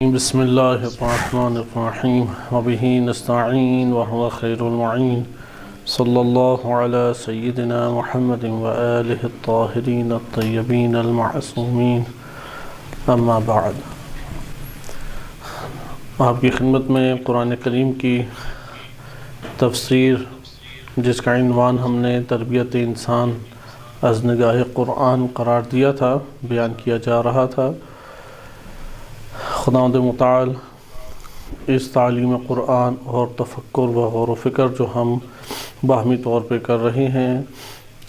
بسم اللہ الرحمن الرحیم وبہ نستعین وهو خیر المعین صلی اللہ علی سیدنا محمد وآلہ الطاہرین الطیبین المعصومین اما بعد۔ آپ کی خدمت میں قرآن کریم کی تفسیر، جس کا عنوان ہم نے تربیت انسان از نگاہ قرآن قرار دیا تھا، بیان کیا جا رہا تھا۔ خداوند متعال اس تعلیم قرآن اور تفکر و غور و فکر جو ہم باہمی طور پہ کر رہے ہیں،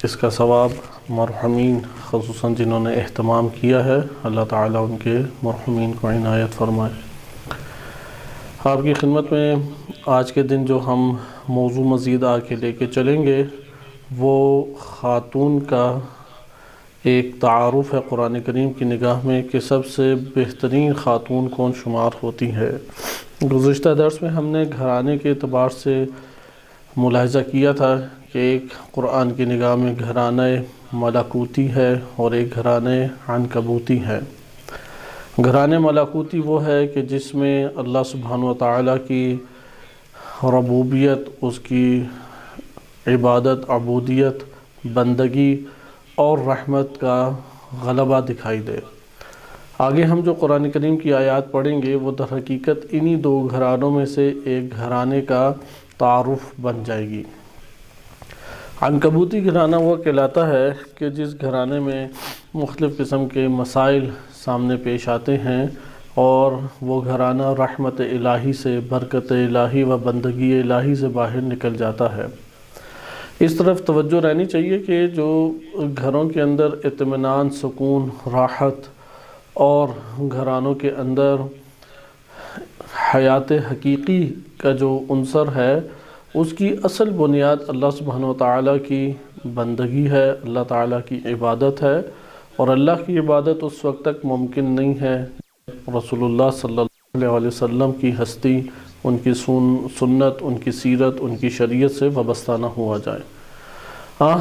اس کا ثواب مرحومین خصوصاً جنہوں نے اہتمام کیا ہے، اللہ تعالیٰ ان کے مرحومین کو عنایت فرمائے۔ آپ کی خدمت میں آج کے دن جو ہم موضوع مزید آگے لے کے چلیں گے، وہ خاتون کا ایک تعارف ہے قرآن کریم کی نگاہ میں کہ سب سے بہترین خاتون کون شمار ہوتی ہے۔ گزشتہ درس میں ہم نے گھرانے کے اعتبار سے ملاحظہ کیا تھا کہ ایک قرآن کی نگاہ میں گھرانہ ملکوتی ہے اور ایک گھرانہ عنکبوتی ہے۔ گھرانہ ملکوتی وہ ہے کہ جس میں اللہ سبحانہ و تعالیٰ کی ربوبیت، اس کی عبادت، عبودیت، بندگی اور رحمت کا غلبہ دکھائی دے۔ آگے ہم جو قرآن کریم کی آیات پڑھیں گے وہ در حقیقت انہی دو گھرانوں میں سے ایک گھرانے کا تعارف بن جائے گی۔ عنکبوتی گھرانہ وہ کہلاتا ہے کہ جس گھرانے میں مختلف قسم کے مسائل سامنے پیش آتے ہیں، اور وہ گھرانہ رحمت الہی سے، برکت الہی و بندگی الہی سے باہر نکل جاتا ہے۔ اس طرف توجہ رہنی چاہیے کہ جو گھروں کے اندر اطمینان، سکون، راحت اور گھرانوں کے اندر حیات حقیقی کا جو عنصر ہے، اس کی اصل بنیاد اللہ سبحانہ و تعالیٰ کی بندگی ہے، اللہ تعالیٰ کی عبادت ہے۔ اور اللہ کی عبادت اس وقت تک ممکن نہیں ہے رسول اللہ صلی اللہ علیہ وسلم کی ہستی، ان کی سنت، ان کی سیرت، ان کی شریعت سے وابستہ نہ ہوا جائے۔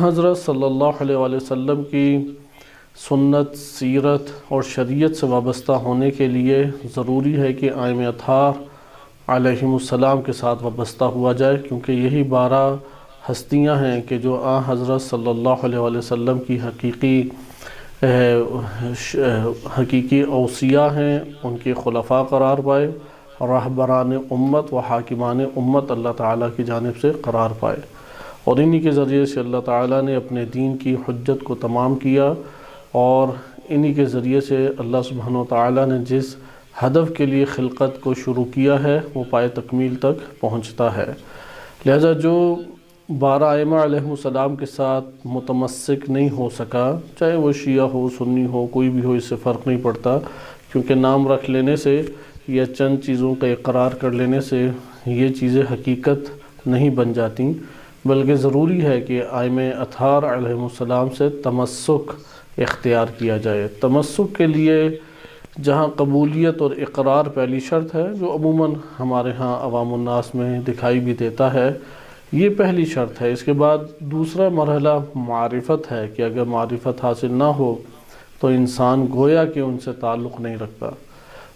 حضرت صلی اللہ علیہ وسلم کی سنت، سیرت اور شریعت سے وابستہ ہونے کے لیے ضروری ہے کہ ائمہ اطہار علیہم السلام کے ساتھ وابستہ ہوا جائے، کیونکہ یہی 12 ہستیاں ہیں کہ جو حضرت صلی اللہ علیہ وسلم کی حقیقی اوصیاء ہیں، ان کے خلفاء قرار پائے، راہبران امت و حاکمان امت اللہ تعالیٰ کی جانب سے قرار پائے، اور انہی کے ذریعے سے اللہ تعالیٰ نے اپنے دین کی حجت کو تمام کیا، اور انہی کے ذریعے سے اللہ سبحانہ و تعالیٰ نے جس ہدف کے لیے خلقت کو شروع کیا ہے وہ پائے تکمیل تک پہنچتا ہے۔ لہذا جو 12 ائمہ علیہم السلام کے ساتھ متمسک نہیں ہو سکا، چاہے وہ شیعہ ہو، سنی ہو، کوئی بھی ہو، اس سے فرق نہیں پڑتا، کیونکہ نام رکھ لینے سے یا چند چیزوں کا اقرار کر لینے سے یہ چیزیں حقیقت نہیں بن جاتی، بلکہ ضروری ہے کہ ائمہ اطہار علیہم السلام سے تمسک اختیار کیا جائے۔ تمسک کے لیے جہاں قبولیت اور اقرار پہلی شرط ہے، جو عموماً ہمارے ہاں عوام الناس میں دکھائی بھی دیتا ہے، یہ پہلی شرط ہے۔ اس کے بعد دوسرا مرحلہ معرفت ہے کہ اگر معرفت حاصل نہ ہو تو انسان گویا کہ ان سے تعلق نہیں رکھتا۔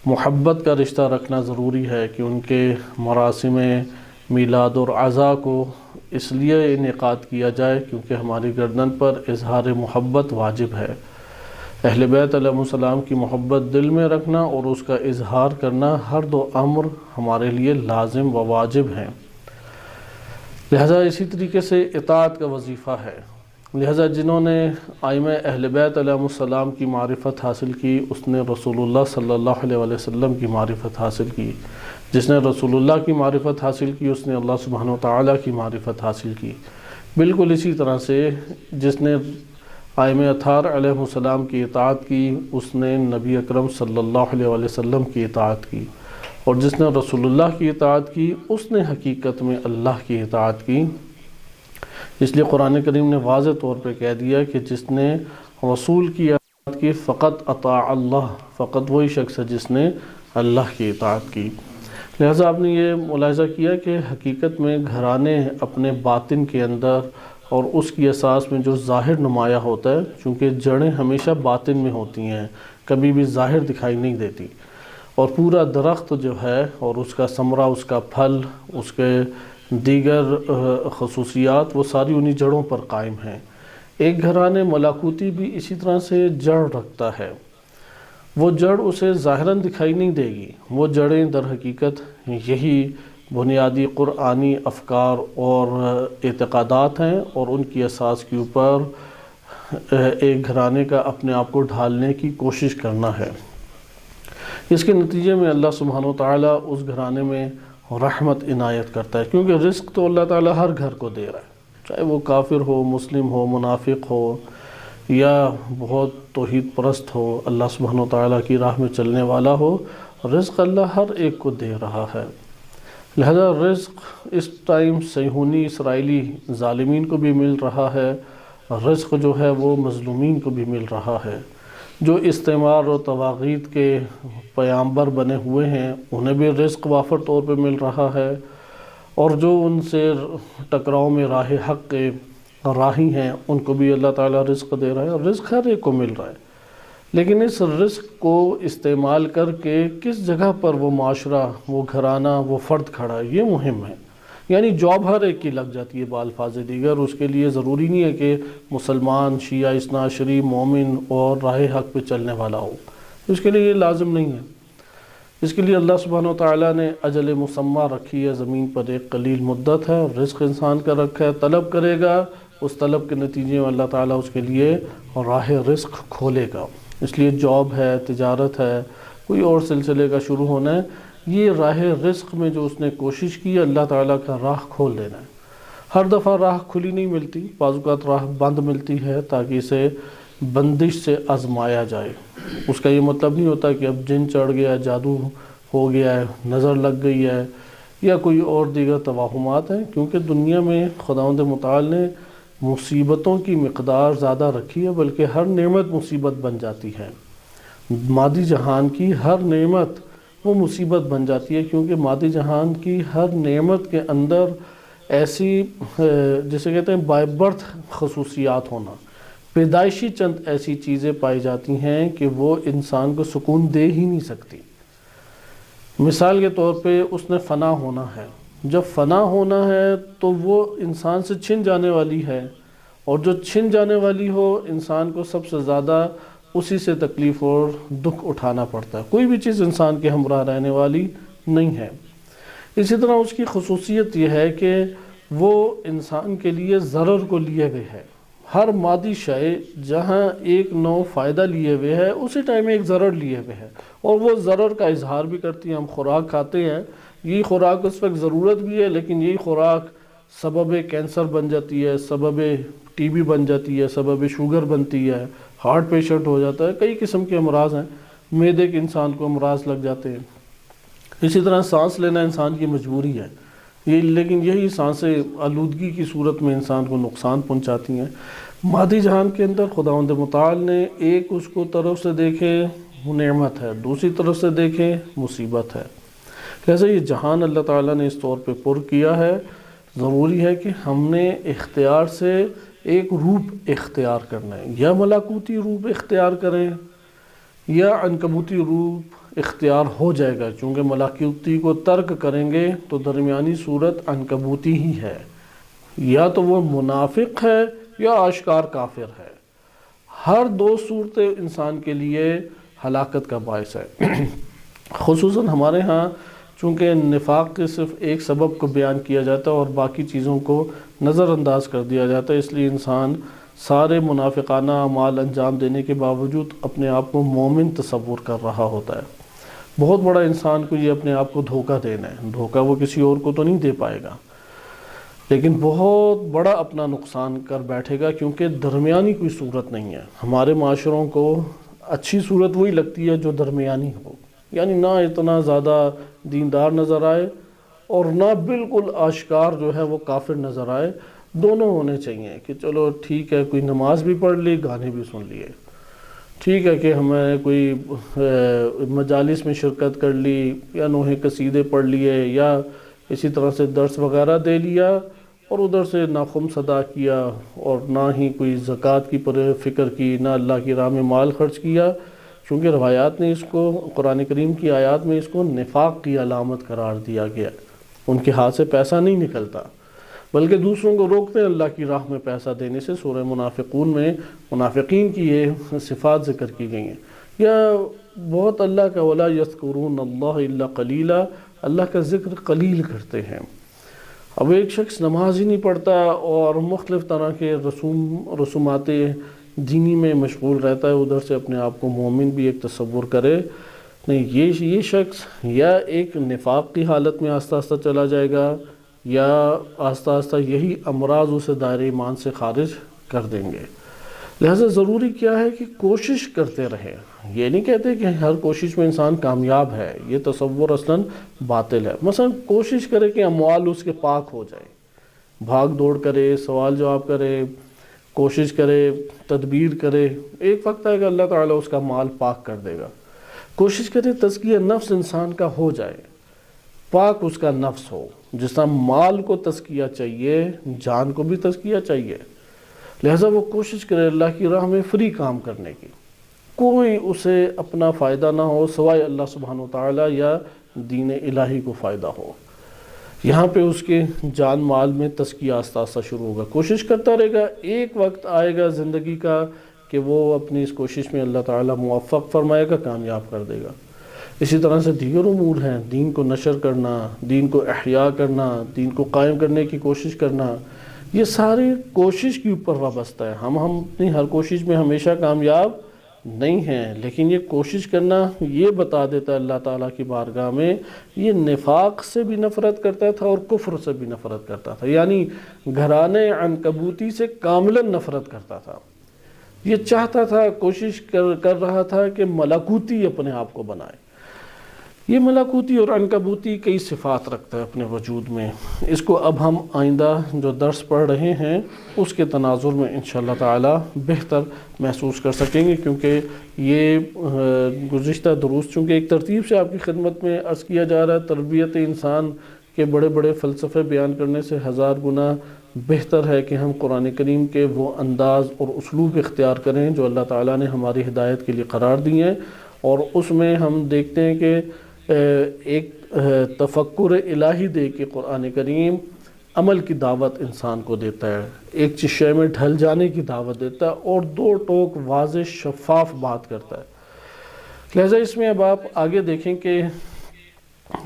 محبت کا رشتہ رکھنا ضروری ہے کہ ان کے مراسم میلاد اور عزا کو اس لیے انعقاد کیا جائے کیونکہ ہماری گردن پر اظہار محبت واجب ہے۔ اہل بیت علیہ السلام کی محبت دل میں رکھنا اور اس کا اظہار کرنا، ہر دو امر ہمارے لیے لازم و واجب ہیں۔ لہذا اسی طریقے سے اطاعت کا وظیفہ ہے۔ لہذا جنہوں نے ائمہ اہل بیت علیہ السلام کی معرفت حاصل کی، اس نے رسول اللہ صلی اللہ علیہ وسلم کی معرفت حاصل کی۔ جس نے رسول اللہ کی معرفت حاصل کی، اس نے اللہ سبحانہ و تعالیٰ کی معرفت حاصل کی۔ بالکل اسی طرح سے جس نے ائمہ اطہار علیہ السلام کی اطاعت کی، اس نے نبی اکرم صلی اللہ علیہ وسلم کی اطاعت کی، اور جس نے رسول اللہ کی اطاعت کی، اس نے حقیقت میں اللہ کی اطاعت کی۔ اس لیے قرآن کریم نے واضح طور پہ کہہ دیا کہ جس نے رسول کی اطاعت کی فقط اطاع اللہ، فقط وہی شخص ہے جس نے اللہ کی اطاعت کی۔ لہٰذا آپ نے یہ ملاحظہ کیا کہ حقیقت میں گھرانے اپنے باطن کے اندر اور اس کی اساس میں جو ظاہر نمایاں ہوتا ہے، چونکہ جڑیں ہمیشہ باطن میں ہوتی ہیں، کبھی بھی ظاہر دکھائی نہیں دیتی، اور پورا درخت جو ہے اور اس کا ثمرہ، اس کا پھل، اس کے دیگر خصوصیات، وہ ساری انہی جڑوں پر قائم ہیں۔ ایک گھرانے ملاکوتی بھی اسی طرح سے جڑ رکھتا ہے۔ وہ جڑ اسے ظاہراً دکھائی نہیں دے گی، وہ جڑیں در حقیقت یہی بنیادی قرآنی افکار اور اعتقادات ہیں، اور ان کی اساس کے اوپر ایک گھرانے کا اپنے آپ کو ڈھالنے کی کوشش کرنا ہے۔ اس کے نتیجے میں اللہ سبحانہ وتعالیٰ اس گھرانے میں رحمت عنایت کرتا ہے، کیونکہ رزق تو اللہ تعالیٰ ہر گھر کو دے رہا ہے، چاہے وہ کافر ہو، مسلم ہو، منافق ہو، یا بہت توحید پرست ہو، اللہ سبحانہ وتعالیٰ کی راہ میں چلنے والا ہو، رزق اللہ ہر ایک کو دے رہا ہے۔ لہذا رزق اس ٹائم صہیونی اسرائیلی ظالمین کو بھی مل رہا ہے، رزق جو ہے وہ مظلومین کو بھی مل رہا ہے۔ جو استعمار و طواغیت کے پیامبر بنے ہوئے ہیں انہیں بھی رزق وافر طور پہ مل رہا ہے، اور جو ان سے ٹکراؤ میں راہ حق کے راہی ہیں ان کو بھی اللہ تعالیٰ رزق دے رہا ہے، اور رزق ہر ایک کو مل رہا ہے۔ لیکن اس رزق کو استعمال کر کے کس جگہ پر وہ معاشرہ، وہ گھرانہ، وہ فرد کھڑا ہے، یہ مہم ہے۔ یعنی جاب ہر ایک کی لگ جاتی ہے بالفاظ دیگر، اس کے لیے ضروری نہیں ہے کہ مسلمان، شیعہ اثنا عشری، مومن اور راہ حق پہ چلنے والا ہو، اس کے لیے یہ لازم نہیں ہے۔ اس کے لیے اللہ سبحانہ وتعالیٰ نے اجل مسمى رکھی ہے، زمین پر ایک قلیل مدت ہے، اور رزق انسان کا رکھا ہے، طلب کرے گا، اس طلب کے نتیجے میں اللہ تعالیٰ اس کے لیے راہ رزق کھولے گا۔ اس لیے جاب ہے، تجارت ہے، کوئی اور سلسلے کا شروع ہونا ہے، یہ راہ رزق میں جو اس نے کوشش کی اللہ تعالیٰ کا راہ کھول دینا ہے۔ ہر دفعہ راہ کھلی نہیں ملتی، بعض اوقات راہ بند ملتی ہے تاکہ اسے بندش سے آزمایا جائے۔ اس کا یہ مطلب نہیں ہوتا کہ اب جن چڑھ گیا، جادو ہو گیا ہے، نظر لگ گئی ہے، یا کوئی اور دیگر توہمات ہیں، کیونکہ دنیا میں خداوند متعال نے مصیبتوں کی مقدار زیادہ رکھی ہے، بلکہ ہر نعمت مصیبت بن جاتی ہے۔ مادی جہان کی ہر نعمت وہ مصیبت بن جاتی ہے، کیونکہ مادی جہان کی ہر نعمت کے اندر ایسی جسے کہتے ہیں بائی برتھ خصوصیات ہونا، پیدائشی چند ایسی چیزیں پائی جاتی ہیں کہ وہ انسان کو سکون دے ہی نہیں سکتی۔ مثال کے طور پہ اس نے فنا ہونا ہے، جب فنا ہونا ہے تو وہ انسان سے چھن جانے والی ہے، اور جو چھن جانے والی ہو انسان کو سب سے زیادہ اسی سے تکلیف اور دکھ اٹھانا پڑتا ہے۔ کوئی بھی چیز انسان کے ہمراہ رہنے والی نہیں ہے۔ اسی طرح اس کی خصوصیت یہ ہے کہ وہ انسان کے لیے ضرر کو لیے ہوئے ہے۔ ہر مادی شے جہاں ایک نوع فائدہ لیے ہوئے ہے، اسی ٹائم ایک ضرر لیے ہوئے ہے، اور وہ ضرر کا اظہار بھی کرتی ہے۔ ہم خوراک کھاتے ہیں، یہی خوراک اس وقت ضرورت بھی ہے، لیکن یہی خوراک سبب کینسر بن جاتی ہے، سبب ٹی بی بن جاتی ہے، سبب شوگر بنتی ہے، ہارٹ پیشنٹ ہو جاتا ہے، کئی قسم کے امراض ہیں، معدے کے انسان کو امراض لگ جاتے ہیں۔ اسی طرح سانس لینا انسان کی مجبوری ہے، لیکن یہی سانسیں آلودگی کی صورت میں انسان کو نقصان پہنچاتی ہیں۔ مادی جہان کے اندر خداوند متعال نے ایک اس کو طرف سے دیکھے نعمت ہے، دوسری طرف سے دیکھے مصیبت ہے۔ لہذا یہ جہان اللہ تعالیٰ نے اس طور پہ پر کیا ہے، ضروری ہے کہ ہم نے اختیار سے ایک روپ اختیار کرنا ہے، یا ملاکوتی روپ اختیار کریں یا عنکبوتی روپ اختیار ہو جائے گا، چونکہ ملاکوتی کو ترک کریں گے تو درمیانی صورت عنکبوتی ہی ہے، یا تو وہ منافق ہے یا آشکار کافر ہے۔ ہر دو صورتیں انسان کے لیے ہلاکت کا باعث ہے۔ خصوصاً ہمارے ہاں چونکہ نفاق کے صرف ایک سبب کو بیان کیا جاتا ہے اور باقی چیزوں کو نظر انداز کر دیا جاتا ہے، اس لیے انسان سارے منافقانہ اعمال انجام دینے کے باوجود اپنے آپ کو مومن تصور کر رہا ہوتا ہے۔ بہت بڑا انسان کو یہ اپنے آپ کو دھوکہ دینا ہے، دھوکہ وہ کسی اور کو تو نہیں دے پائے گا، لیکن بہت بڑا اپنا نقصان کر بیٹھے گا، کیونکہ درمیانی کوئی صورت نہیں ہے۔ ہمارے معاشروں کو اچھی صورت وہی لگتی ہے جو درمیانی ہو، یعنی نہ اتنا زیادہ دیندار نظر آئے اور نہ بالکل آشکار جو ہے وہ کافر نظر آئے، دونوں ہونے چاہیے کہ چلو ٹھیک ہے، کوئی نماز بھی پڑھ لی، گانے بھی سن لیے، ٹھیک ہے کہ ہمیں کوئی مجالس میں شرکت کر لی یا نوحے قصیدے پڑھ لیے یا اسی طرح سے درس وغیرہ دے لیا، اور ادھر سے نہ خمس ادا کیا اور نہ ہی کوئی زکوٰۃ کی فکر کی، نہ اللہ کی راہ میں مال خرچ کیا، چونکہ روایات نے اس کو، قرآن کریم کی آیات میں اس کو نفاق کی علامت قرار دیا گیا۔ ان کے ہاتھ سے پیسہ نہیں نکلتا، بلکہ دوسروں کو روکتے ہیں اللہ کی راہ میں پیسہ دینے سے۔ سورہ منافقون میں منافقین کی یہ صفات ذکر کی گئی ہیں۔ یا بہت اللہ کا وَلَا يَذْكُرُونَ اللَّهَ إِلَّا قَلِيلًا، اللہ کا ذکر قلیل کرتے ہیں۔ اب ایک شخص نماز ہی نہیں پڑھتا اور مختلف طرح کے رسومات دینی میں مشغول رہتا ہے، ادھر سے اپنے آپ کو مومن بھی ایک تصور کرے، نہیں، یہ شخص یا ایک نفاق کی حالت میں آہستہ آہستہ چلا جائے گا، یا آہستہ آہستہ یہی امراض اسے دائرہ ایمان سے خارج کر دیں گے۔ لہٰذا ضروری کیا ہے کہ کوشش کرتے رہیں۔ یہ نہیں کہتے کہ ہر کوشش میں انسان کامیاب ہے، یہ تصور اصلاً باطل ہے۔ مثلا کوشش کرے کہ اموال اس کے پاک ہو جائے، بھاگ دوڑ کرے، سوال جواب کرے، کوشش کرے، تدبیر کرے، ایک وقت آئے گا اللہ تعالیٰ اس کا مال پاک کر دے گا۔ کوشش کرے تزکیہ نفس انسان کا ہو جائے، پاک اس کا نفس ہو، جس طرح مال کو تزکیہ چاہیے، جان کو بھی تزکیہ چاہیے۔ لہٰذا وہ کوشش کرے اللہ کی راہ میں فری کام کرنے کی، کوئی اسے اپنا فائدہ نہ ہو سوائے اللہ سبحانہ وتعالیٰ یا دین الہی کو فائدہ ہو۔ یہاں پہ اس کے جان مال میں تزکیہ آہستہ آہستہ شروع ہوگا، کوشش کرتا رہے گا۔ ایک وقت آئے گا زندگی کا کہ وہ اپنی اس کوشش میں اللہ تعالیٰ موفق فرمائے گا، کامیاب کر دے گا۔ اسی طرح سے دیگر امور ہیں، دین کو نشر کرنا، دین کو احیاء کرنا، دین کو قائم کرنے کی کوشش کرنا، یہ ساری کوشش کے اوپر وابستہ ہے۔ ہم اپنی ہر کوشش میں ہمیشہ کامیاب نہیں ہیں، لیکن یہ کوشش کرنا یہ بتا دیتا ہے اللہ تعالیٰ کی بارگاہ میں یہ نفاق سے بھی نفرت کرتا تھا اور کفر سے بھی نفرت کرتا تھا، یعنی گھرانے عنکبوتی سے کاملاً نفرت کرتا تھا۔ یہ چاہتا تھا، کوشش کر رہا تھا کہ ملکوتی اپنے آپ کو بنائے۔ یہ ملکوتی اور عنکبوتی کئی صفات رکھتا ہے اپنے وجود میں۔ اس کو اب ہم آئندہ جو درس پڑھ رہے ہیں اس کے تناظر میں انشاءاللہ تعالی بہتر محسوس کر سکیں گے، کیونکہ یہ گزشتہ دروس چونکہ ایک ترتیب سے آپ کی خدمت میں عرض کیا جا رہا ہے، تربیت انسان کے بڑے بڑے فلسفے بیان کرنے سے ہزار گنا بہتر ہے کہ ہم قرآن کریم کے وہ انداز اور اسلوب اختیار کریں جو اللہ تعالیٰ نے ہماری ہدایت کے لیے قرار دی ہیں، اور اس میں ہم دیکھتے ہیں کہ ایک تفکر الہی دے کے قرآن کریم عمل کی دعوت انسان کو دیتا ہے، ایک شے میں ڈھل جانے کی دعوت دیتا ہے، اور دو ٹوک واضح شفاف بات کرتا ہے۔ لہٰذا اس میں اب آپ آگے دیکھیں کہ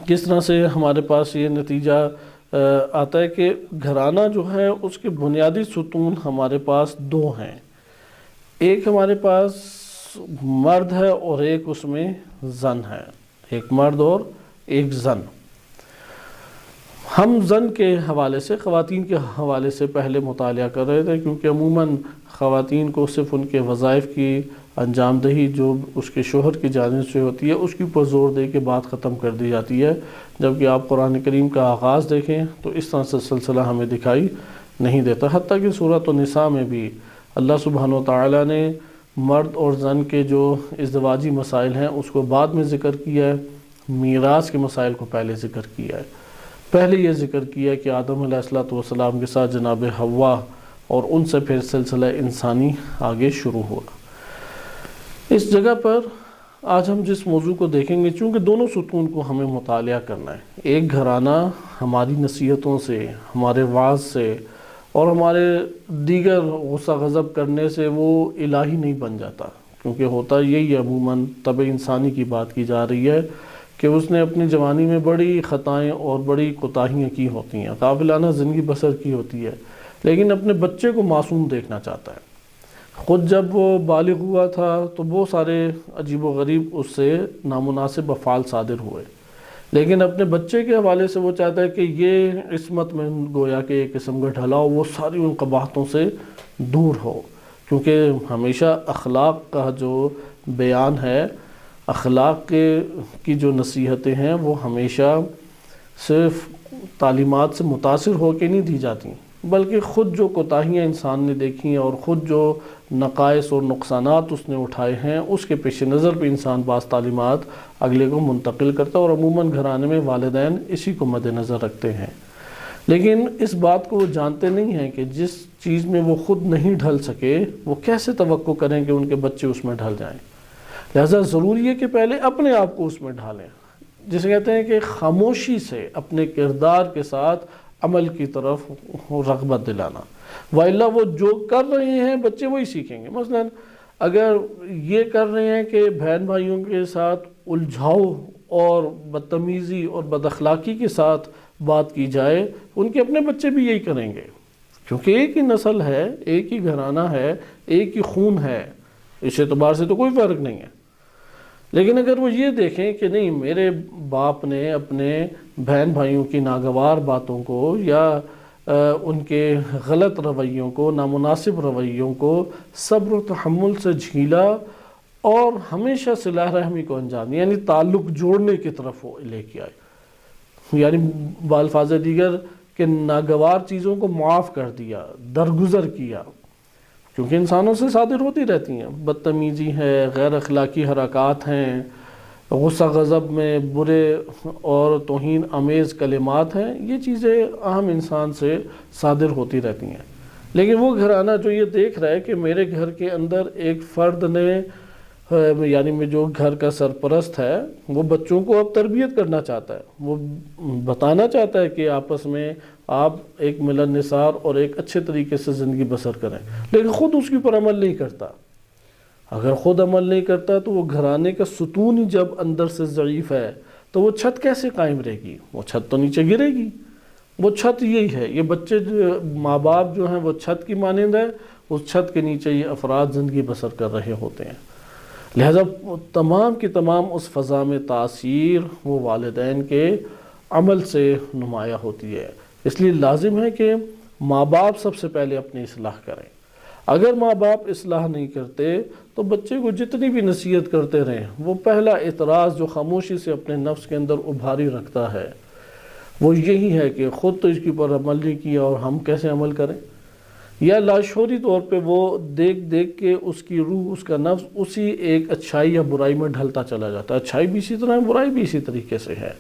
کس طرح سے ہمارے پاس یہ نتیجہ آتا ہے کہ گھرانہ جو ہے اس کے بنیادی ستون ہمارے پاس دو ہیں، ایک ہمارے پاس مرد ہے اور ایک اس میں زن ہے، ایک مرد اور ایک زن۔ ہم زن کے حوالے سے، خواتین کے حوالے سے پہلے مطالعہ کر رہے تھے، کیونکہ عموماً خواتین کو صرف ان کے وظائف کی انجام دہی جو اس کے شوہر کی جانب سے ہوتی ہے اس کے اوپر زور دے کے بات ختم کر دی جاتی ہے، جبکہ آپ قرآن کریم کا آغاز دیکھیں تو اس طرح سے سلسلہ ہمیں دکھائی نہیں دیتا۔ حتیٰ کہ سورۃ النساء میں بھی اللہ سبحانہ وتعالی نے مرد اور زن کے جو ازدواجی مسائل ہیں اس کو بعد میں ذکر کیا ہے، میراث کے مسائل کو پہلے ذکر کیا ہے۔ پہلے یہ ذکر کیا کہ آدم علیہ السلام کے ساتھ جناب حوا، اور ان سے پھر سلسلہ انسانی آگے شروع ہوا۔ اس جگہ پر آج ہم جس موضوع کو دیکھیں گے، چونکہ دونوں ستون کو ہمیں مطالعہ کرنا ہے، ایک گھرانہ ہماری نصیحتوں سے، ہمارے وعظ سے اور ہمارے دیگر غصہ غضب کرنے سے وہ الہی نہیں بن جاتا، کیونکہ ہوتا یہی ہے، عموماً طبع انسانی کی بات کی جا رہی ہے کہ اس نے اپنی جوانی میں بڑی خطائیں اور بڑی کوتاہیاں کی ہوتی ہیں، غافلانہ زندگی بسر کی ہوتی ہے، لیکن اپنے بچے کو معصوم دیکھنا چاہتا ہے۔ خود جب وہ بالغ ہوا تھا تو بہت سارے عجیب و غریب اس سے نامناسب افعال صادر ہوئے، لیکن اپنے بچے کے حوالے سے وہ چاہتا ہے کہ یہ عصمت میں گویا کہ ایک قسم کا ڈھلاؤ، وہ ساری ان قباحتوں سے دور ہو، کیونکہ ہمیشہ اخلاق کا جو بیان ہے، اخلاق کی جو نصیحتیں ہیں وہ ہمیشہ صرف تعلیمات سے متاثر ہو کے نہیں دی جاتی، بلکہ خود جو کوتاہیاں انسان نے دیکھی ہیں اور خود جو نقائص اور نقصانات اس نے اٹھائے ہیں اس کے پیش نظر پہ انسان بعض تعلیمات اگلے کو منتقل کرتا ہے، اور عموماً گھرانے میں والدین اسی کو مد نظر رکھتے ہیں، لیکن اس بات کو وہ جانتے نہیں ہیں کہ جس چیز میں وہ خود نہیں ڈھل سکے وہ کیسے توقع کریں کہ ان کے بچے اس میں ڈھل جائیں۔ لہذا ضروری ہے کہ پہلے اپنے آپ کو اس میں ڈھالیں، جسے کہتے ہیں کہ خاموشی سے اپنے کردار کے ساتھ عمل کی طرف رغبت دلانا، وَإِلَّا وہ جو کر رہے ہیں بچے وہی سیکھیں گے۔ مثلا اگر یہ کر رہے ہیں کہ بہن بھائیوں کے ساتھ الجھاؤ اور بدتمیزی اور بد اخلاقی کے ساتھ بات کی جائے، ان کے اپنے بچے بھی یہی کریں گے، کیونکہ ایک ہی نسل ہے، ایک ہی گھرانہ ہے، ایک ہی خون ہے، اس اعتبار سے تو کوئی فرق نہیں ہے۔ لیکن اگر وہ یہ دیکھیں کہ نہیں، میرے باپ نے اپنے بہن بھائیوں کی ناگوار باتوں کو یا ان کے غلط رویوں کو، نامناسب رویوں کو صبر و تحمل سے جھیلا اور ہمیشہ صلح رحمی کو انجام دیا، یعنی تعلق جوڑنے کی طرف وہ لے کے آئے، یعنی بالفاظ دیگر کہ ناگوار چیزوں کو معاف کر دیا، درگزر کیا، کیونکہ انسانوں سے صادر ہوتی رہتی ہیں، بدتمیزی ہے، غیر اخلاقی حرکات ہیں، غصہ غضب میں برے اور توہین آمیز کلمات ہیں، یہ چیزیں عام انسان سے صادر ہوتی رہتی ہیں۔ لیکن وہ گھرانہ جو یہ دیکھ رہا ہے کہ میرے گھر کے اندر ایک فرد نے، یعنی میں جو گھر کا سرپرست ہے، وہ بچوں کو اب تربیت کرنا چاہتا ہے، وہ بتانا چاہتا ہے کہ آپس میں آپ ایک ملن نثار اور ایک اچھے طریقے سے زندگی بسر کریں، لیکن خود اس کے اوپر عمل نہیں کرتا۔ اگر خود عمل نہیں کرتا تو وہ گھرانے کا ستون ہی جب اندر سے ضعیف ہے تو وہ چھت کیسے قائم رہے گی؟ وہ چھت تو نیچے گرے گی۔ وہ چھت یہی ہے، یہ بچے ماں باپ جو ہیں وہ چھت کی مانند ہے، اس چھت کے نیچے یہ افراد زندگی بسر کر رہے ہوتے ہیں۔ لہذا تمام کی تمام اس فضا میں تاثیر وہ والدین کے عمل سے نمایاں ہوتی ہے۔ اس لیے لازم ہے کہ ماں باپ سب سے پہلے اپنی اصلاح کریں۔ اگر ماں باپ اصلاح نہیں کرتے تو بچے کو جتنی بھی نصیحت کرتے رہیں، وہ پہلا اعتراض جو خاموشی سے اپنے نفس کے اندر ابھاری رکھتا ہے وہ یہی ہے کہ خود تو اس کے اوپر عمل نہیں کیا اور ہم کیسے عمل کریں، یا لاشعوری طور پہ وہ دیکھ دیکھ کے اس کی روح، اس کا نفس اسی ایک اچھائی یا برائی میں ڈھلتا چلا جاتا ہے۔ اچھائی بھی اسی طرح ہے، برائی بھی اسی طریقے سے ہے۔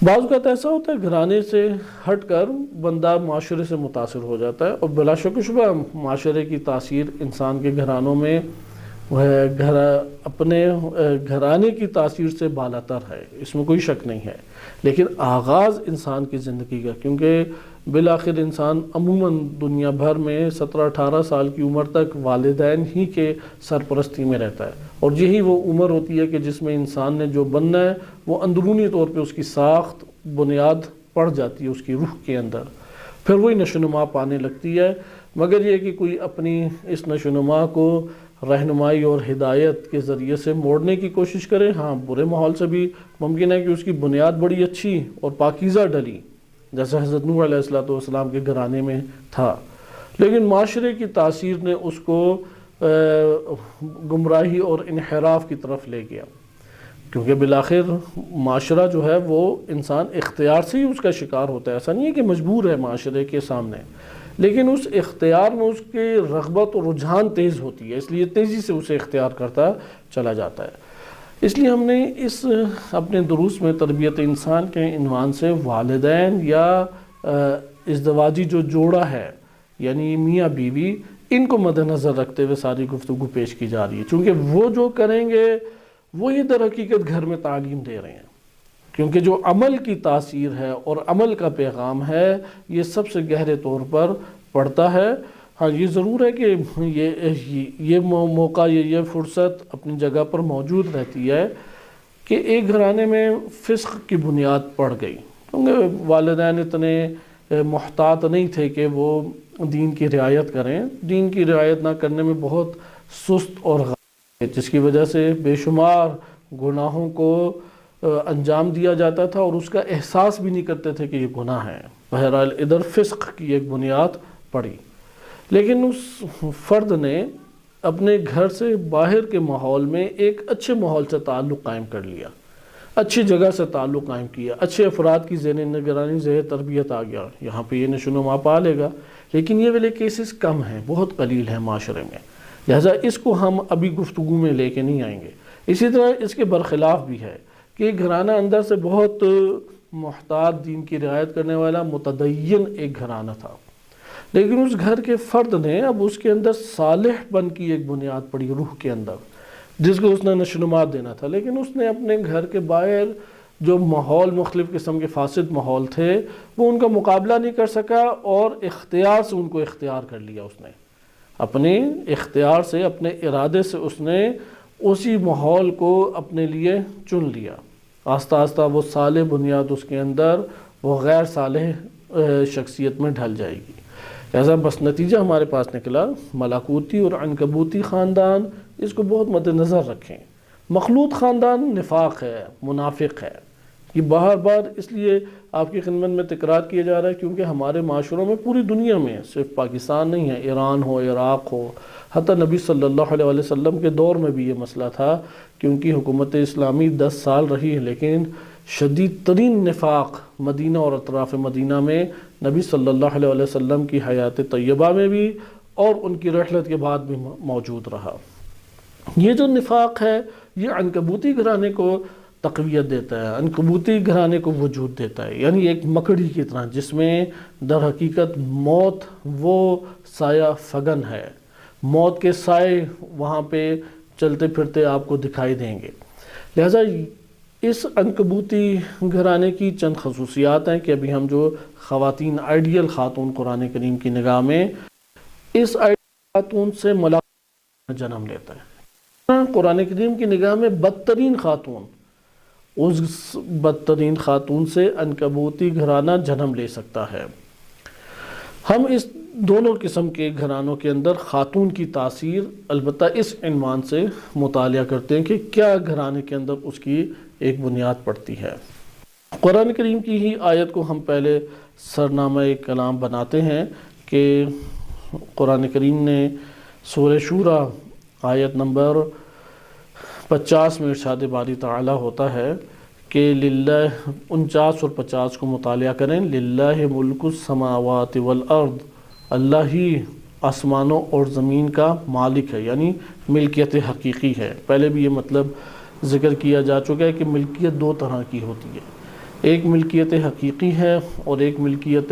بعض اوقات ایسا ہوتا ہے گھرانے سے ہٹ کر بندہ معاشرے سے متاثر ہو جاتا ہے، اور بلا شک و شبہ معاشرے کی تاثیر انسان کے گھرانوں میں اپنے گھرانے کی تاثیر سے بالاتر ہے، اس میں کوئی شک نہیں ہے۔ لیکن آغاز انسان کی زندگی کا، کیونکہ بالآخر انسان عموماً دنیا بھر میں 17-18 سال کی عمر تک والدین ہی کے سرپرستی میں رہتا ہے، اور یہی وہ عمر ہوتی ہے کہ جس میں انسان نے جو بننا ہے وہ اندرونی طور پہ اس کی ساخت بنیاد پڑ جاتی ہے اس کی روح کے اندر، پھر وہی نشوونما پانے لگتی ہے۔ مگر یہ کہ کوئی اپنی اس نشوونما کو رہنمائی اور ہدایت کے ذریعے سے موڑنے کی کوشش کرے، ہاں برے ماحول سے بھی ممکن ہے کہ اس کی بنیاد بڑی اچھی اور پاکیزہ ڈلی، جیسے حضرت نوح علیہ السلام کے گھرانے میں تھا، لیکن معاشرے کی تاثیر نے اس کو گمراہی اور انحراف کی طرف لے گیا، کیونکہ بالآخر معاشرہ جو ہے وہ انسان اختیار سے ہی اس کا شکار ہوتا ہے، ایسا نہیں ہے کہ مجبور ہے معاشرے کے سامنے، لیکن اس اختیار میں اس کی رغبت اور رجحان تیز ہوتی ہے، اس لیے تیزی سے اسے اختیار کرتا چلا جاتا ہے۔ اس لیے ہم نے اس اپنے دروس میں تربیت انسان کے عنوان سے والدین یا ازدواجی جو جوڑا ہے، یعنی میاں بیوی، ان کو مد نظر رکھتے ہوئے ساری گفتگو پیش کی جا رہی ہے، چونکہ وہ جو کریں گے وہی در حقیقت گھر میں تعلیم دے رہے ہیں، کیونکہ جو عمل کی تاثیر ہے اور عمل کا پیغام ہے یہ سب سے گہرے طور پر پڑتا ہے۔ ہاں یہ ضرور ہے کہ یہ موقع، یہ فرصت اپنی جگہ پر موجود رہتی ہے کہ ایک گھرانے میں فسق کی بنیاد پڑ گئی، کیونکہ والدین اتنے محتاط نہیں تھے کہ وہ دین کی رعایت کریں، دین کی رعایت نہ کرنے میں بہت سست اور غافل، جس کی وجہ سے بے شمار گناہوں کو انجام دیا جاتا تھا اور اس کا احساس بھی نہیں کرتے تھے کہ یہ گناہ ہے۔ بہرحال ادھر فسق کی ایک بنیاد پڑی، لیکن اس فرد نے اپنے گھر سے باہر کے ماحول میں ایک اچھے ماحول سے تعلق قائم کر لیا، اچھی جگہ سے تعلق قائم کیا، اچھے افراد کی ذہنی نگرانی، ذہنی تربیت آ گیا، یہاں پہ یہ نشوونما پا لے گا، لیکن یہ والے کیسز کم ہیں، بہت قلیل ہیں معاشرے میں، لہذا اس کو ہم ابھی گفتگو میں لے کے نہیں آئیں گے۔ اسی طرح اس کے برخلاف بھی ہے کہ گھرانہ اندر سے بہت محتاط، دین کی رعایت کرنے والا متدین ایک گھرانہ تھا، لیکن اس گھر کے فرد نے اب اس کے اندر صالح پن کی ایک بنیاد پڑی روح کے اندر، جس کو اس نے نشوونما دینا تھا، لیکن اس نے اپنے گھر کے باہر جو ماحول مختلف قسم کے فاسد ماحول تھے وہ ان کا مقابلہ نہیں کر سکا، اور اختیار سے ان کو اختیار کر لیا، اس نے اپنے اختیار سے، اپنے ارادے سے اس نے اسی ماحول کو اپنے لیے چن لیا۔ آہستہ آہستہ وہ صالح بنیاد اس کے اندر وہ غیر صالح شخصیت میں ڈھل جائے گی۔ ایسا بس نتیجہ ہمارے پاس نکلا، ملکوتی اور عنکبوتی خاندان، اس کو بہت مد نظر رکھیں۔ مخلوط خاندان نفاق ہے، منافق ہے، یہ بار بار اس لیے آپ کی خدمت میں تکرار کیا جا رہا ہے کیونکہ ہمارے معاشروں میں پوری دنیا میں، صرف پاکستان نہیں ہے، ایران ہو، عراق ہو، حتیٰ نبی صلی اللہ علیہ وسلم کے دور میں بھی یہ مسئلہ تھا، کیونکہ حکومت اسلامی 10 سال رہی ہے، لیکن شدید ترین نفاق مدینہ اور اطراف مدینہ میں نبی صلی اللہ علیہ وسلم کی حیات طیبہ میں بھی اور ان کی رحلت کے بعد بھی موجود رہا۔ یہ جو نفاق ہے یہ عنکبوتی گھرانے کو تقویت دیتا ہے، عنکبوتی گھرانے کو وجود دیتا ہے، یعنی ایک مکڑی کی طرح جس میں در حقیقت موت وہ سایہ فگن ہے، موت کے سائے وہاں پہ چلتے پھرتے آپ کو دکھائی دیں گے۔ لہٰذا اس عنکبوتی گھرانے کی چند خصوصیات ہیں کہ ابھی ہم جو خواتین آئیڈیل خاتون قرآن کریم کی نگاہ میں اس آئیڈیل خاتون سے ملاقات جنم لیتا ہے، قرآن کریم کی نگاہ میں بدترین خاتون، اس بدترین خاتون سے عنکبوتی گھرانہ جنم لے سکتا ہے۔ ہم اس دونوں قسم کے گھرانوں کے اندر خاتون کی تاثیر البتہ اس عنوان سے مطالعہ کرتے ہیں کہ کیا گھرانے کے اندر اس کی ایک بنیاد پڑتی ہے۔ قرآن کریم کی ہی آیت کو ہم پہلے سرنامہ کلام بناتے ہیں کہ قرآن کریم نے سورہ شورى آیت نمبر 50 میں ارشاد باری تعالی ہوتا ہے کہ للہ 49 اور 50 کو مطالعہ کریں، للہ ملک السماوات والارض، اللہ ہی آسمانوں اور زمین کا مالک ہے، یعنی ملکیت حقیقی ہے۔ پہلے بھی یہ مطلب ذکر کیا جا چکا ہے کہ ملکیت دو طرح کی ہوتی ہے، ایک ملکیت حقیقی ہے اور ایک ملکیت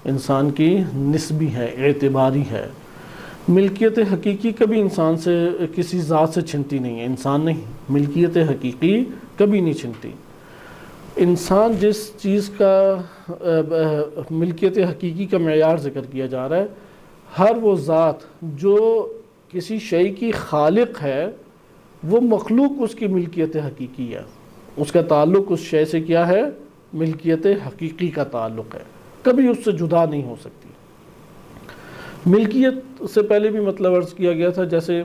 انسان کی نسبی ہے، اعتباری ہے۔ ملکیت حقیقی کبھی انسان سے کسی ذات سے چھنتی نہیں ہے، انسان نہیں، ملکیت حقیقی کبھی نہیں چھنتی۔ انسان جس چیز کا ملکیت حقیقی کا معیار ذکر کیا جا رہا ہے، ہر وہ ذات جو کسی شے کی خالق ہے وہ مخلوق اس کی ملکیت حقیقی ہے، اس کا تعلق اس شے سے کیا ہے؟ ملکیت حقیقی کا تعلق ہے، کبھی اس سے جدا نہیں ہو سکتی۔ ملکیت سے پہلے بھی مطلب عرض کیا گیا تھا، جیسے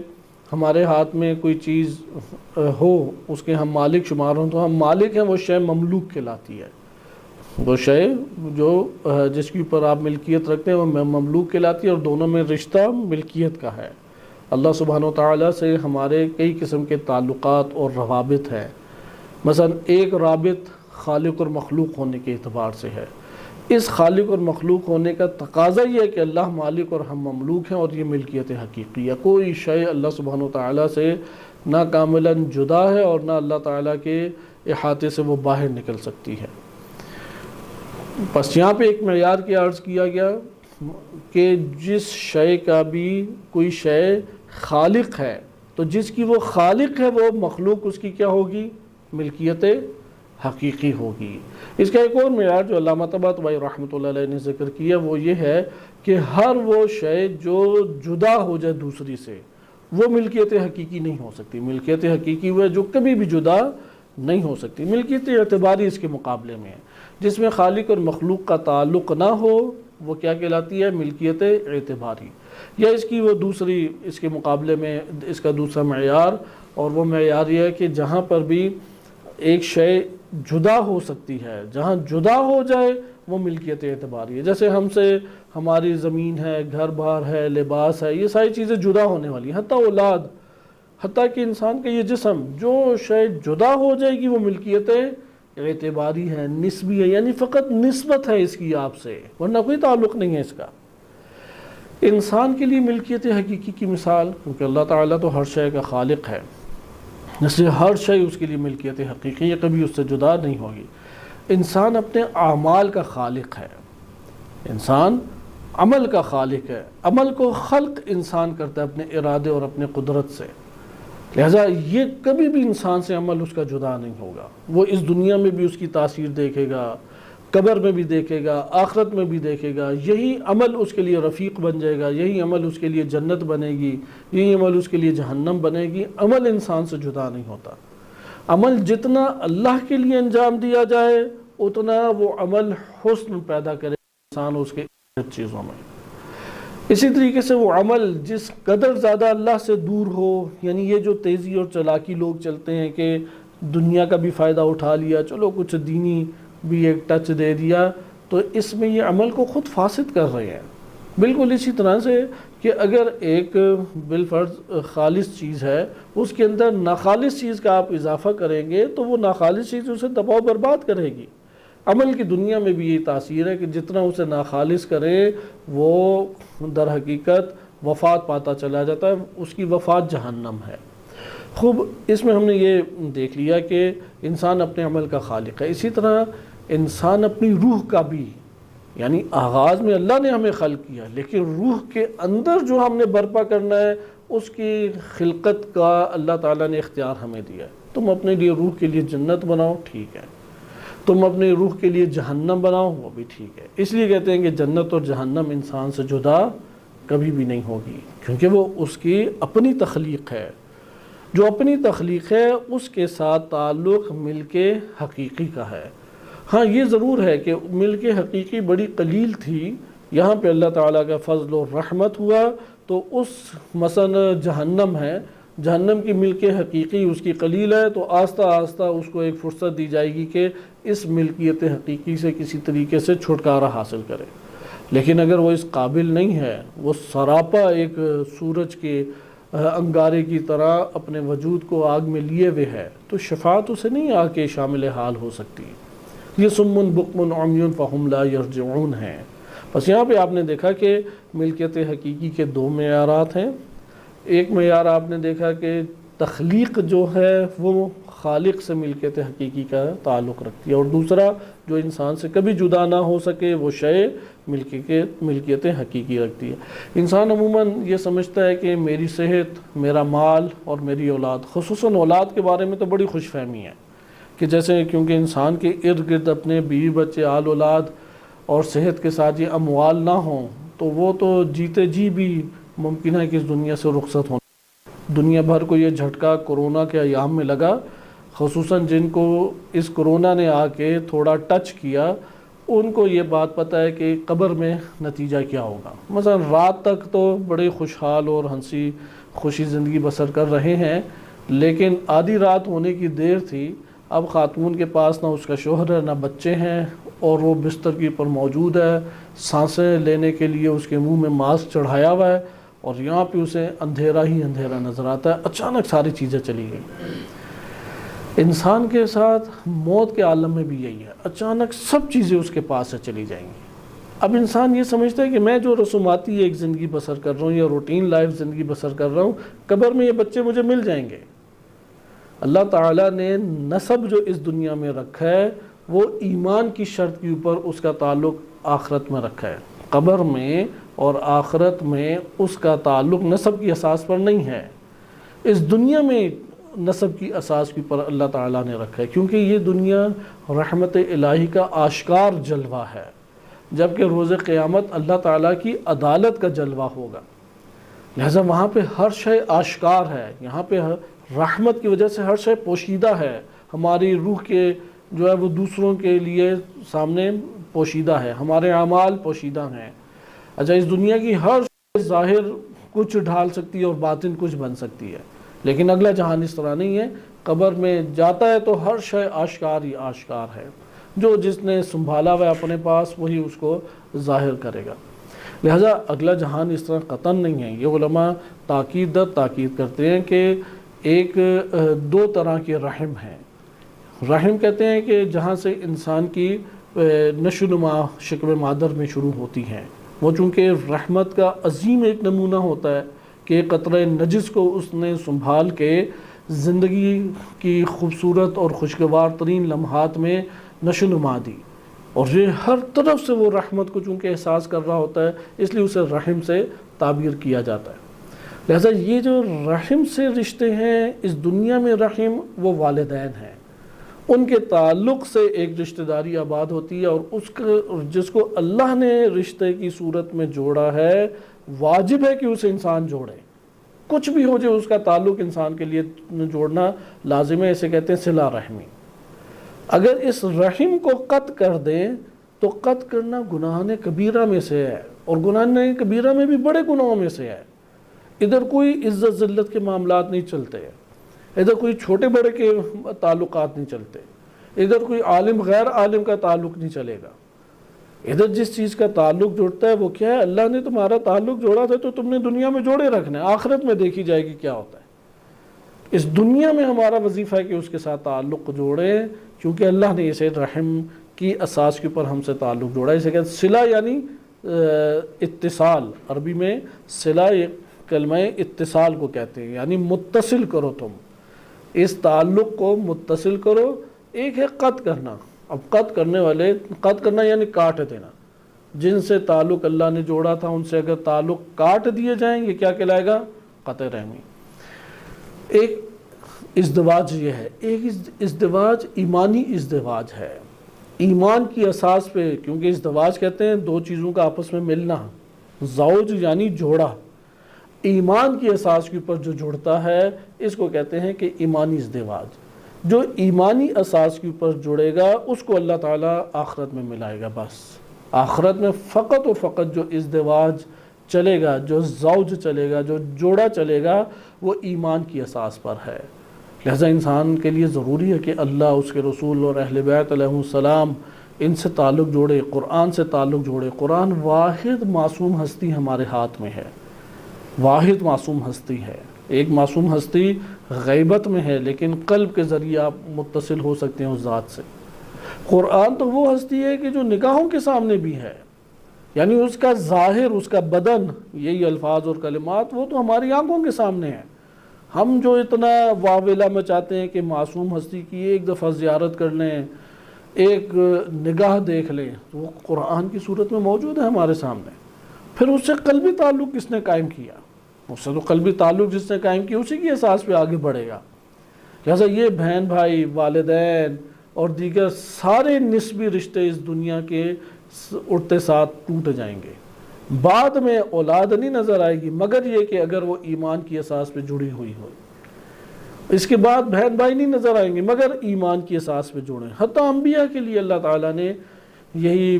ہمارے ہاتھ میں کوئی چیز ہو، اس کے ہم مالک شمار ہوں تو ہم مالک ہیں، وہ شے مملوک کہلاتی ہے، وہ شے جو جس کے اوپر آپ ملکیت رکھتے ہیں وہ مملوک کہلاتی ہے، اور دونوں میں رشتہ ملکیت کا ہے۔ اللہ سبحانہ و تعالیٰ سے ہمارے کئی قسم کے تعلقات اور روابط ہیں، مثلا ایک رابط خالق اور مخلوق ہونے کے اعتبار سے ہے۔ اس خالق اور مخلوق ہونے کا تقاضا یہ ہے کہ اللہ مالک اور ہم مملوک ہیں، اور یہ ملکیت حقیقی ہے۔ کوئی شے اللہ سبحانہ و تعالیٰ سے نہ کاملاً جدا ہے اور نہ اللہ تعالیٰ کے احاطے سے وہ باہر نکل سکتی ہے۔ بس یہاں پہ ایک معیار کی عرض کیا گیا کہ جس شے کا بھی کوئی شے خالق ہے تو جس کی وہ خالق ہے وہ مخلوق اس کی کیا ہوگی؟ ملکیت حقیقی ہوگی۔ اس کا ایک اور معیار جو علامہ طباطبائی رحمۃ اللہ علیہ نے ذکر کیا وہ یہ ہے کہ ہر وہ شے جو جدا ہو جائے دوسری سے وہ ملکیت حقیقی نہیں ہو سکتی۔ ملکیت حقیقی وہ ہے جو کبھی بھی جدا نہیں ہو سکتی۔ ملکیت اعتباری اس کے مقابلے میں ہے، جس میں خالق اور مخلوق کا تعلق نہ ہو وہ کیا کہلاتی ہے؟ ملکیت اعتباری۔ یا اس کی وہ دوسری، اس کے مقابلے میں اس کا دوسرا معیار، اور وہ معیار یہ ہے کہ جہاں پر بھی ایک شے جدا ہو سکتی ہے، جہاں جدا ہو جائے وہ ملکیت اعتباری ہے۔ جیسے ہم سے ہماری زمین ہے، گھر بار ہے، لباس ہے، یہ ساری چیزیں جدا ہونے والی ہیں، حتیٰ اولاد، حتیٰ کہ انسان کا یہ جسم، جو شے جدا ہو جائے گی وہ ملکیت اعتباری ہے، نسبی ہے، یعنی فقط نسبت ہے اس کی آپ سے، ورنہ کوئی تعلق نہیں ہے اس کا۔ انسان کے لیے ملکیت حقیقی کی مثال، کیونکہ اللہ تعالیٰ تو ہر شے کا خالق ہے، اس لیے ہر شے اس کے لیے ملکیت حقیقی ہے، کبھی اس سے جدا نہیں ہوگی۔ انسان اپنے اعمال کا خالق ہے، انسان عمل کا خالق ہے، عمل کو خلق انسان کرتا ہے اپنے ارادے اور اپنے قدرت سے۔ لہٰذا یہ کبھی بھی انسان سے عمل اس کا جدا نہیں ہوگا، وہ اس دنیا میں بھی اس کی تاثیر دیکھے گا، قبر میں بھی دیکھے گا، آخرت میں بھی دیکھے گا۔ یہی عمل اس کے لیے رفیق بن جائے گا، یہی عمل اس کے لیے جنت بنے گی، یہی عمل اس کے لیے جہنم بنے گی۔ عمل انسان سے جدا نہیں ہوتا۔ عمل جتنا اللہ کے لیے انجام دیا جائے اتنا وہ عمل حسن پیدا کرے انسان اس کے چیزوں میں۔ اسی طریقے سے وہ عمل جس قدر زیادہ اللہ سے دور ہو، یعنی یہ جو تیزی اور چلاکی لوگ چلتے ہیں کہ دنیا کا بھی فائدہ اٹھا لیا، چلو کچھ دینی بھی ایک ٹچ دے دیا، تو اس میں یہ عمل کو خود فاسد کر رہے ہیں۔ بالکل اسی طرح سے کہ اگر ایک بالفرض خالص چیز ہے، اس کے اندر ناخالص چیز کا آپ اضافہ کریں گے تو وہ ناخالص چیز اسے تباہ و برباد کرے گی۔ عمل کی دنیا میں بھی یہ تاثیر ہے کہ جتنا اسے ناخالص کرے وہ در حقیقت وفات پاتا چلا جاتا ہے، اس کی وفات جہنم ہے۔ خوب اس میں ہم نے یہ دیکھ لیا کہ انسان اپنے عمل کا خالق ہے۔ اسی طرح انسان اپنی روح کا بھی، یعنی آغاز میں اللہ نے ہمیں خلق کیا، لیکن روح کے اندر جو ہم نے برپا کرنا ہے اس کی خلقت کا اللہ تعالیٰ نے اختیار ہمیں دیا ہے۔ تم اپنے لیے روح کے لیے جنت بناؤ، ٹھیک ہے، تم اپنے روح کے لیے جہنم بناؤ، وہ بھی ٹھیک ہے۔ اس لیے کہتے ہیں کہ جنت اور جہنم انسان سے جدا کبھی بھی نہیں ہوگی، کیونکہ وہ اس کی اپنی تخلیق ہے۔ جو اپنی تخلیق ہے اس کے ساتھ تعلق ملک حقیقی کا ہے۔ ہاں یہ ضرور ہے کہ ملک حقیقی بڑی قلیل تھی، یہاں پہ اللہ تعالیٰ کا فضل و رحمت ہوا تو اس مثلا جہنم ہے، جہنم کی ملک حقیقی اس کی قلیل ہے، تو آہستہ آہستہ اس کو ایک فرصت دی جائے گی کہ اس ملکیت حقیقی سے کسی طریقے سے چھٹکارا حاصل کرے۔ لیکن اگر وہ اس قابل نہیں ہے، وہ سراپا ایک سورج کے انگارے کی طرح اپنے وجود کو آگ میں لیے ہوئے ہے، تو شفاعت اسے نہیں آ کے شامل حال ہو سکتی۔ یہ سمن بکمن عمیون فہم لا یرجعون ہیں۔ بس یہاں پہ آپ نے دیکھا کہ ملکیت حقیقی کے دو معیارات ہیں۔ ایک معیار آپ نے دیکھا کہ تخلیق جو ہے وہ خالق سے ملکیت حقیقی کا تعلق رکھتی ہے، اور دوسرا جو انسان سے کبھی جدا نہ ہو سکے وہ شے ملکیت حقیقی رکھتی ہے۔ انسان عموماً یہ سمجھتا ہے کہ میری صحت، میرا مال اور میری اولاد، خصوصاً اولاد کے بارے میں تو بڑی خوش فہمی ہے کہ جیسے کیونکہ انسان کے ارد گرد اپنے بیوی بچے، آل اولاد اور صحت کے ساتھ یہ اموال نہ ہوں تو وہ تو جیتے جی بھی ممکن ہے کہ اس دنیا سے رخصت ہوں۔ دنیا بھر کو یہ جھٹکا کورونا کے ایام میں لگا، خصوصاً جن کو اس کورونا نے آ کے تھوڑا ٹچ کیا ان کو یہ بات پتہ ہے کہ قبر میں نتیجہ کیا ہوگا۔ مثلا رات تک تو بڑے خوشحال اور ہنسی خوشی زندگی بسر کر رہے ہیں، لیکن آدھی رات ہونے کی دیر تھی، اب خاتون کے پاس نہ اس کا شوہر ہے نہ بچے ہیں، اور وہ بستر کے اوپر موجود ہے، سانسیں لینے کے لیے اس کے منہ میں ماسک چڑھایا ہوا ہے، اور یہاں پہ اسے اندھیرا ہی اندھیرا نظر آتا ہے۔ اچانک ساری چیزیں چلی گئی۔ انسان کے ساتھ موت کے عالم میں بھی یہی ہے، اچانک سب چیزیں اس کے پاس سے چلی جائیں گی۔ اب انسان یہ سمجھتا ہے کہ میں جو رسوماتی ایک زندگی بسر کر رہا ہوں یا روٹین لائف زندگی بسر کر رہا ہوں، قبر میں یہ بچے مجھے مل جائیں گے۔ اللہ تعالیٰ نے نسب جو اس دنیا میں رکھا ہے وہ ایمان کی شرط کے اوپر اس کا تعلق آخرت میں رکھا ہے۔ قبر میں اور آخرت میں اس کا تعلق نسب کی اساس پر نہیں ہے، اس دنیا میں نسب کی اساس کے اوپر اللہ تعالیٰ نے رکھا ہے، کیونکہ یہ دنیا رحمت الہی کا آشکار جلوہ ہے، جبکہ روز قیامت اللہ تعالیٰ کی عدالت کا جلوہ ہوگا۔ لہذا وہاں پہ ہر شے آشکار ہے، یہاں پہ رحمت کی وجہ سے ہر شے پوشیدہ ہے، ہماری روح کے جو ہے وہ دوسروں کے لیے سامنے پوشیدہ ہے، ہمارے اعمال پوشیدہ ہیں۔ اچھا، اس دنیا کی ہر شے ظاہر کچھ ڈھال سکتی ہے اور باطن کچھ بن سکتی ہے، لیکن اگلا جہان اس طرح نہیں ہے۔ قبر میں جاتا ہے تو ہر شے آشکار ہی آشکار ہے، جو جس نے سنبھالا ہوا ہے اپنے پاس وہی اس کو ظاہر کرے گا۔ لہذا اگلا جہان اس طرح قطعاً نہیں ہے۔ یہ علماء تاکید در تاکید کرتے ہیں کہ ایک دو طرح کے رحم ہیں۔ رحم کہتے ہیں کہ جہاں سے انسان کی نشو و نما شکم مادر میں شروع ہوتی ہیں، وہ چونکہ رحمت کا عظیم ایک نمونہ ہوتا ہے کہ قطرہ نجس کو اس نے سنبھال کے زندگی کی خوبصورت اور خوشگوار ترین لمحات میں نشو و نما دی، اور یہ ہر طرف سے وہ رحمت کو چونکہ احساس کر رہا ہوتا ہے، اس لیے اسے رحم سے تعبیر کیا جاتا ہے۔ لہذا یہ جو رحم سے رشتے ہیں اس دنیا میں، رحم وہ والدین ہیں، ان کے تعلق سے ایک رشتہ داری آباد ہوتی ہے، اور جس کو اللہ نے رشتے کی صورت میں جوڑا ہے واجب ہے کہ اسے انسان جوڑے، کچھ بھی ہو جو اس کا تعلق انسان کے لیے جوڑنا لازم ہے، اسے کہتے ہیں صلہ رحمی۔ اگر اس رحم کو قطع کر دیں تو قطع کرنا گناہ کبیرہ میں سے ہے، اور گناہ کبیرہ میں بھی بڑے گناہوں میں سے ہے۔ ادھر کوئی عزت ذلت کے معاملات نہیں چلتے، ادھر کوئی چھوٹے بڑے کے تعلقات نہیں چلتے، ادھر کوئی عالم غیر عالم کا تعلق نہیں چلے گا۔ ادھر جس چیز کا تعلق جڑتا ہے وہ کیا ہے؟ اللہ نے تمہارا تعلق جوڑا تھا تو تم نے دنیا میں جوڑے رکھنا ہے، آخرت میں دیکھی جائے گی کیا ہوتا ہے۔ اس دنیا میں ہمارا وظیفہ ہے کہ اس کے ساتھ تعلق جوڑیں، کیونکہ اللہ نے اسے رحم کی اساس کے اوپر ہم سے تعلق جوڑا ہے۔ اسے کہتے ہیں صلہ، یعنی اتصال، عربی میں صلہ کلمہ اتصال کو کہتے ہیں، یعنی متصل کرو، تم اس تعلق کو متصل کرو۔ ایک ہے قطع کرنا، اب قطع کرنے والے، قطع کرنا یعنی کاٹ دینا، جن سے تعلق اللہ نے جوڑا تھا ان سے اگر تعلق کاٹ دیے جائیں یہ کیا کہلائے گا؟ قطع رحمی۔ ایک ازدواج یہ ہے، ایک ازدواج ایمانی ازدواج ہے، ایمان کی اساس پہ، کیونکہ ازدواج کہتے ہیں دو چیزوں کا آپس میں ملنا، زوج یعنی جوڑا، ایمان کی اساس کے اوپر جو جڑتا ہے اس کو کہتے ہیں کہ ایمانی ازدواج۔ جو ایمانی اساس کے اوپر جڑے گا اس کو اللہ تعالیٰ آخرت میں ملائے گا۔ بس آخرت میں فقط و فقط جو ازدواج چلے گا، جو زوج چلے گا، جو جوڑا چلے گا، وہ ایمان کی اساس پر ہے۔ لہذا انسان کے لیے ضروری ہے کہ اللہ، اس کے رسول اور اہل بیت علیہ السلام ان سے تعلق جوڑے، قرآن سے تعلق جوڑے۔ قرآن واحد معصوم ہستی ہمارے ہاتھ میں ہے، واحد معصوم ہستی ہے۔ ایک معصوم ہستی غیبت میں ہے لیکن قلب کے ذریعے آپ متصل ہو سکتے ہیں اس ذات سے۔ قرآن تو وہ ہستی ہے کہ جو نگاہوں کے سامنے بھی ہے، یعنی اس کا ظاہر، اس کا بدن، یہی الفاظ اور کلمات، وہ تو ہماری آنکھوں کے سامنے ہے۔ ہم جو اتنا واویلا مچاتے ہیں کہ معصوم ہستی کی ایک دفعہ زیارت کر لیں، ایک نگاہ دیکھ لیں، تو وہ قرآن کی صورت میں موجود ہے ہمارے سامنے۔ پھر اس سے قلبی تعلق کس نے قائم کیا؟ اس سے تو قلبی تعلق جس نے قائم کیا اسی کی اساس پہ آگے بڑھے گا۔ لہذا یہ بہن بھائی، والدین اور دیگر سارے نسبی رشتے اس دنیا کے اٹھتے ساتھ ٹوٹ جائیں گے۔ بعد میں اولاد نہیں نظر آئے گی مگر یہ کہ اگر وہ ایمان کی اساس پہ جڑی ہوئی ہو۔ اس کے بعد بہن بھائی نہیں نظر آئیں گے مگر ایمان کی اساس پہ جڑیں۔ حتیٰ انبیاء کے لیے اللہ تعالیٰ نے یہی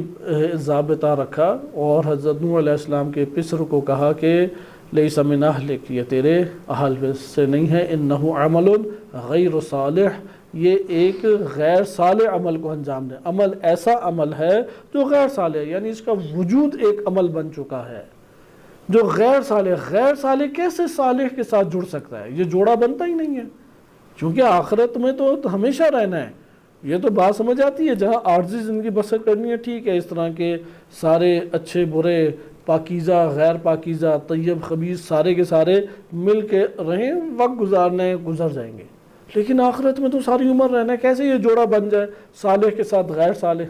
ضابطہ رکھا، اور حضرت نوح علیہ السلام کے پسر کو کہا کہ لیس من اہلک، یہ تیرے اہل سے نہیں ہے، انہ عمل غیر صالح، یہ ایک غیر صالح عمل کو انجام دے۔ عمل ایسا عمل ہے جو غیر صالح ہے، یعنی اس کا وجود ایک عمل بن چکا ہے جو غیر صالح۔ غیر صالح کیسے صالح کے ساتھ جڑ سکتا ہے؟ یہ جوڑا بنتا ہی نہیں ہے، کیونکہ آخرت میں تو ہمیشہ رہنا ہے۔ یہ تو بات سمجھ آتی ہے، جہاں عارضی زندگی بسر کرنی ہے ٹھیک ہے، اس طرح کے سارے اچھے برے، پاکیزہ غیر پاکیزہ، طیب خبیث، سارے کے سارے مل کے رہیں، وقت گزارنے گزر جائیں گے۔ لیکن آخرت میں تو ساری عمر رہنا ہے، کیسے یہ جوڑا بن جائے؟ صالح کے ساتھ غیر صالح،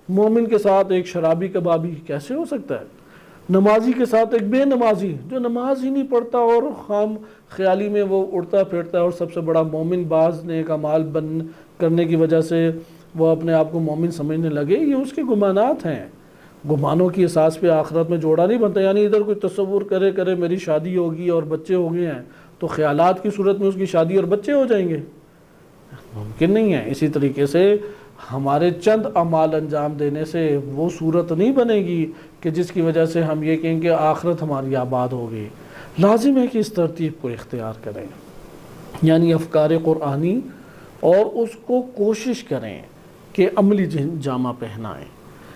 مومن کے ساتھ ایک شرابی کبابی، کیسے ہو سکتا ہے؟ نمازی کے ساتھ ایک بے نمازی جو نماز ہی نہیں پڑھتا اور خام خیالی میں وہ اڑتا پھرتا ہے اور سب سے بڑا مومن، بعض نیک اعمال بن کرنے کی وجہ سے وہ اپنے آپ کو مومن سمجھنے لگے، یہ اس کے گمانات ہیں۔ گمانوں کی اساس پہ آخرت میں جوڑا نہیں بنتا، یعنی ادھر کوئی تصور کرے میری شادی ہوگی اور بچے ہو گئے ہیں تو خیالات کی صورت میں اس کی شادی اور بچے ہو جائیں گے، ممکن نہیں ہے۔ اسی طریقے سے ہمارے چند اعمال انجام دینے سے وہ صورت نہیں بنے گی کہ جس کی وجہ سے ہم یہ کہیں کہ آخرت ہماری آباد ہوگی۔ لازم ہے کہ اس ترتیب کو اختیار کریں، یعنی افکار قرآنی، اور اس کو کوشش کریں کہ عملی جامہ پہنائیں۔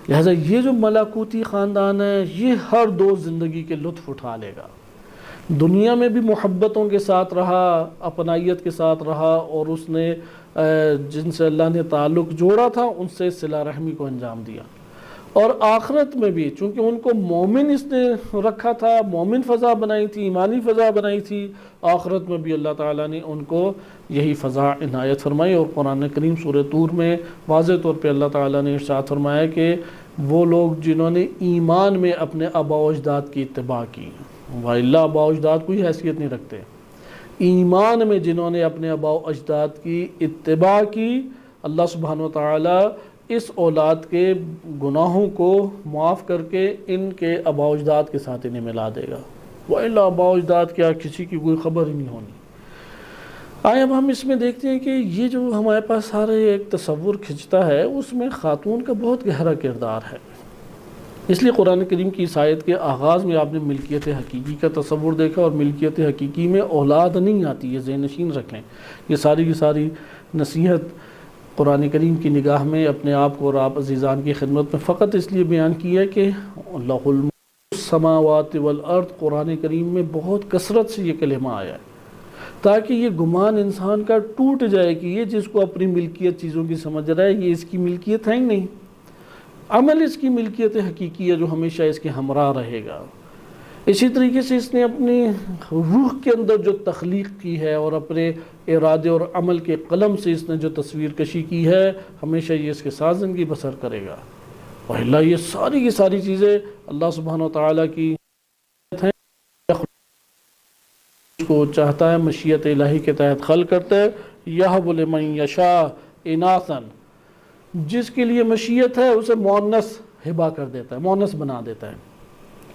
لہذا یہ جو ملکوتی خاندان ہے یہ ہر دو زندگی کے لطف اٹھا لے گا، دنیا میں بھی محبتوں کے ساتھ رہا، اپنائیت کے ساتھ رہا، اور اس نے جن سے اللہ نے تعلق جوڑا تھا ان سے صلہ رحمی کو انجام دیا، اور آخرت میں بھی چونکہ ان کو مومن اس نے رکھا تھا، مومن فضا بنائی تھی، ایمانی فضا بنائی تھی، آخرت میں بھی اللہ تعالیٰ نے ان کو یہی فضا عنایت فرمائی۔ اور قرآن کریم سورہ طور میں واضح طور پہ اللہ تعالیٰ نے ارشاد فرمایا کہ وہ لوگ جنہوں نے ایمان میں اپنے آباء و اجداد کی اتباع کی، وَإِلَّا آباء و اجداد کوئی حیثیت نہیں رکھتے۔ ایمان میں جنہوں نے اپنے آباء و اجداد کی اتباع کی، اللہ سبحانہ و تعالیٰ اس اولاد کے گناہوں کو معاف کر کے ان کے آباء و اجداد کے ساتھ انہیں ملا دے گا۔ وَإِلَّا آباء و اجداد کیا، کسی کی کوئی خبر ہی نہیں ہونی۔ آئے اب ہم اس میں دیکھتے ہیں کہ یہ جو ہمارے پاس سارے ایک تصور کھنچتا ہے، اس میں خاتون کا بہت گہرا کردار ہے۔ اس لیے قرآن کریم کی اس آیت کے آغاز میں آپ نے ملکیت حقیقی کا تصور دیکھا، اور ملکیت حقیقی میں اولاد نہیں آتی، یہ ذہن نشین رکھ لیں۔ یہ ساری کی ساری نصیحت قرآن کریم کی نگاہ میں اپنے آپ کو اور آپ عزیزان کی خدمت میں فقط اس لیے بیان کی ہے کہ لَهُ الْمُلْكُ السَّمَاوَاتِ وَالْأَرْضِ قرآن کریم میں بہت کثرت سے یہ کلمہ آیا ہے، تاکہ یہ گمان انسان کا ٹوٹ جائے کہ یہ جس کو اپنی ملکیت چیزوں کی سمجھ رہا ہے، یہ اس کی ملکیت ہے ہی نہیں۔ عمل اس کی ملکیت حقیقی ہے جو ہمیشہ اس کے ہمراہ رہے گا۔ اسی طریقے سے اس نے اپنی روح کے اندر جو تخلیق کی ہے اور اپنے ارادے اور عمل کے قلم سے اس نے جو تصویر کشی کی ہے، ہمیشہ یہ اس کے ساتھ زندگی بسر کرے گا۔ وَإِلَّا یہ ساری کی ساری چیزیں اللہ سبحانہ و تعالیٰ کی ہیں، اس کو چاہتا ہے مشیت الہی کے تحت خلق کرتا ہے۔ یَهْبُ لِمَن یَشَاءُ اِنَاثًا، جس کے لیے مشیت ہے اسے مؤنث ہبہ کر دیتا ہے، مؤنث بنا دیتا ہے۔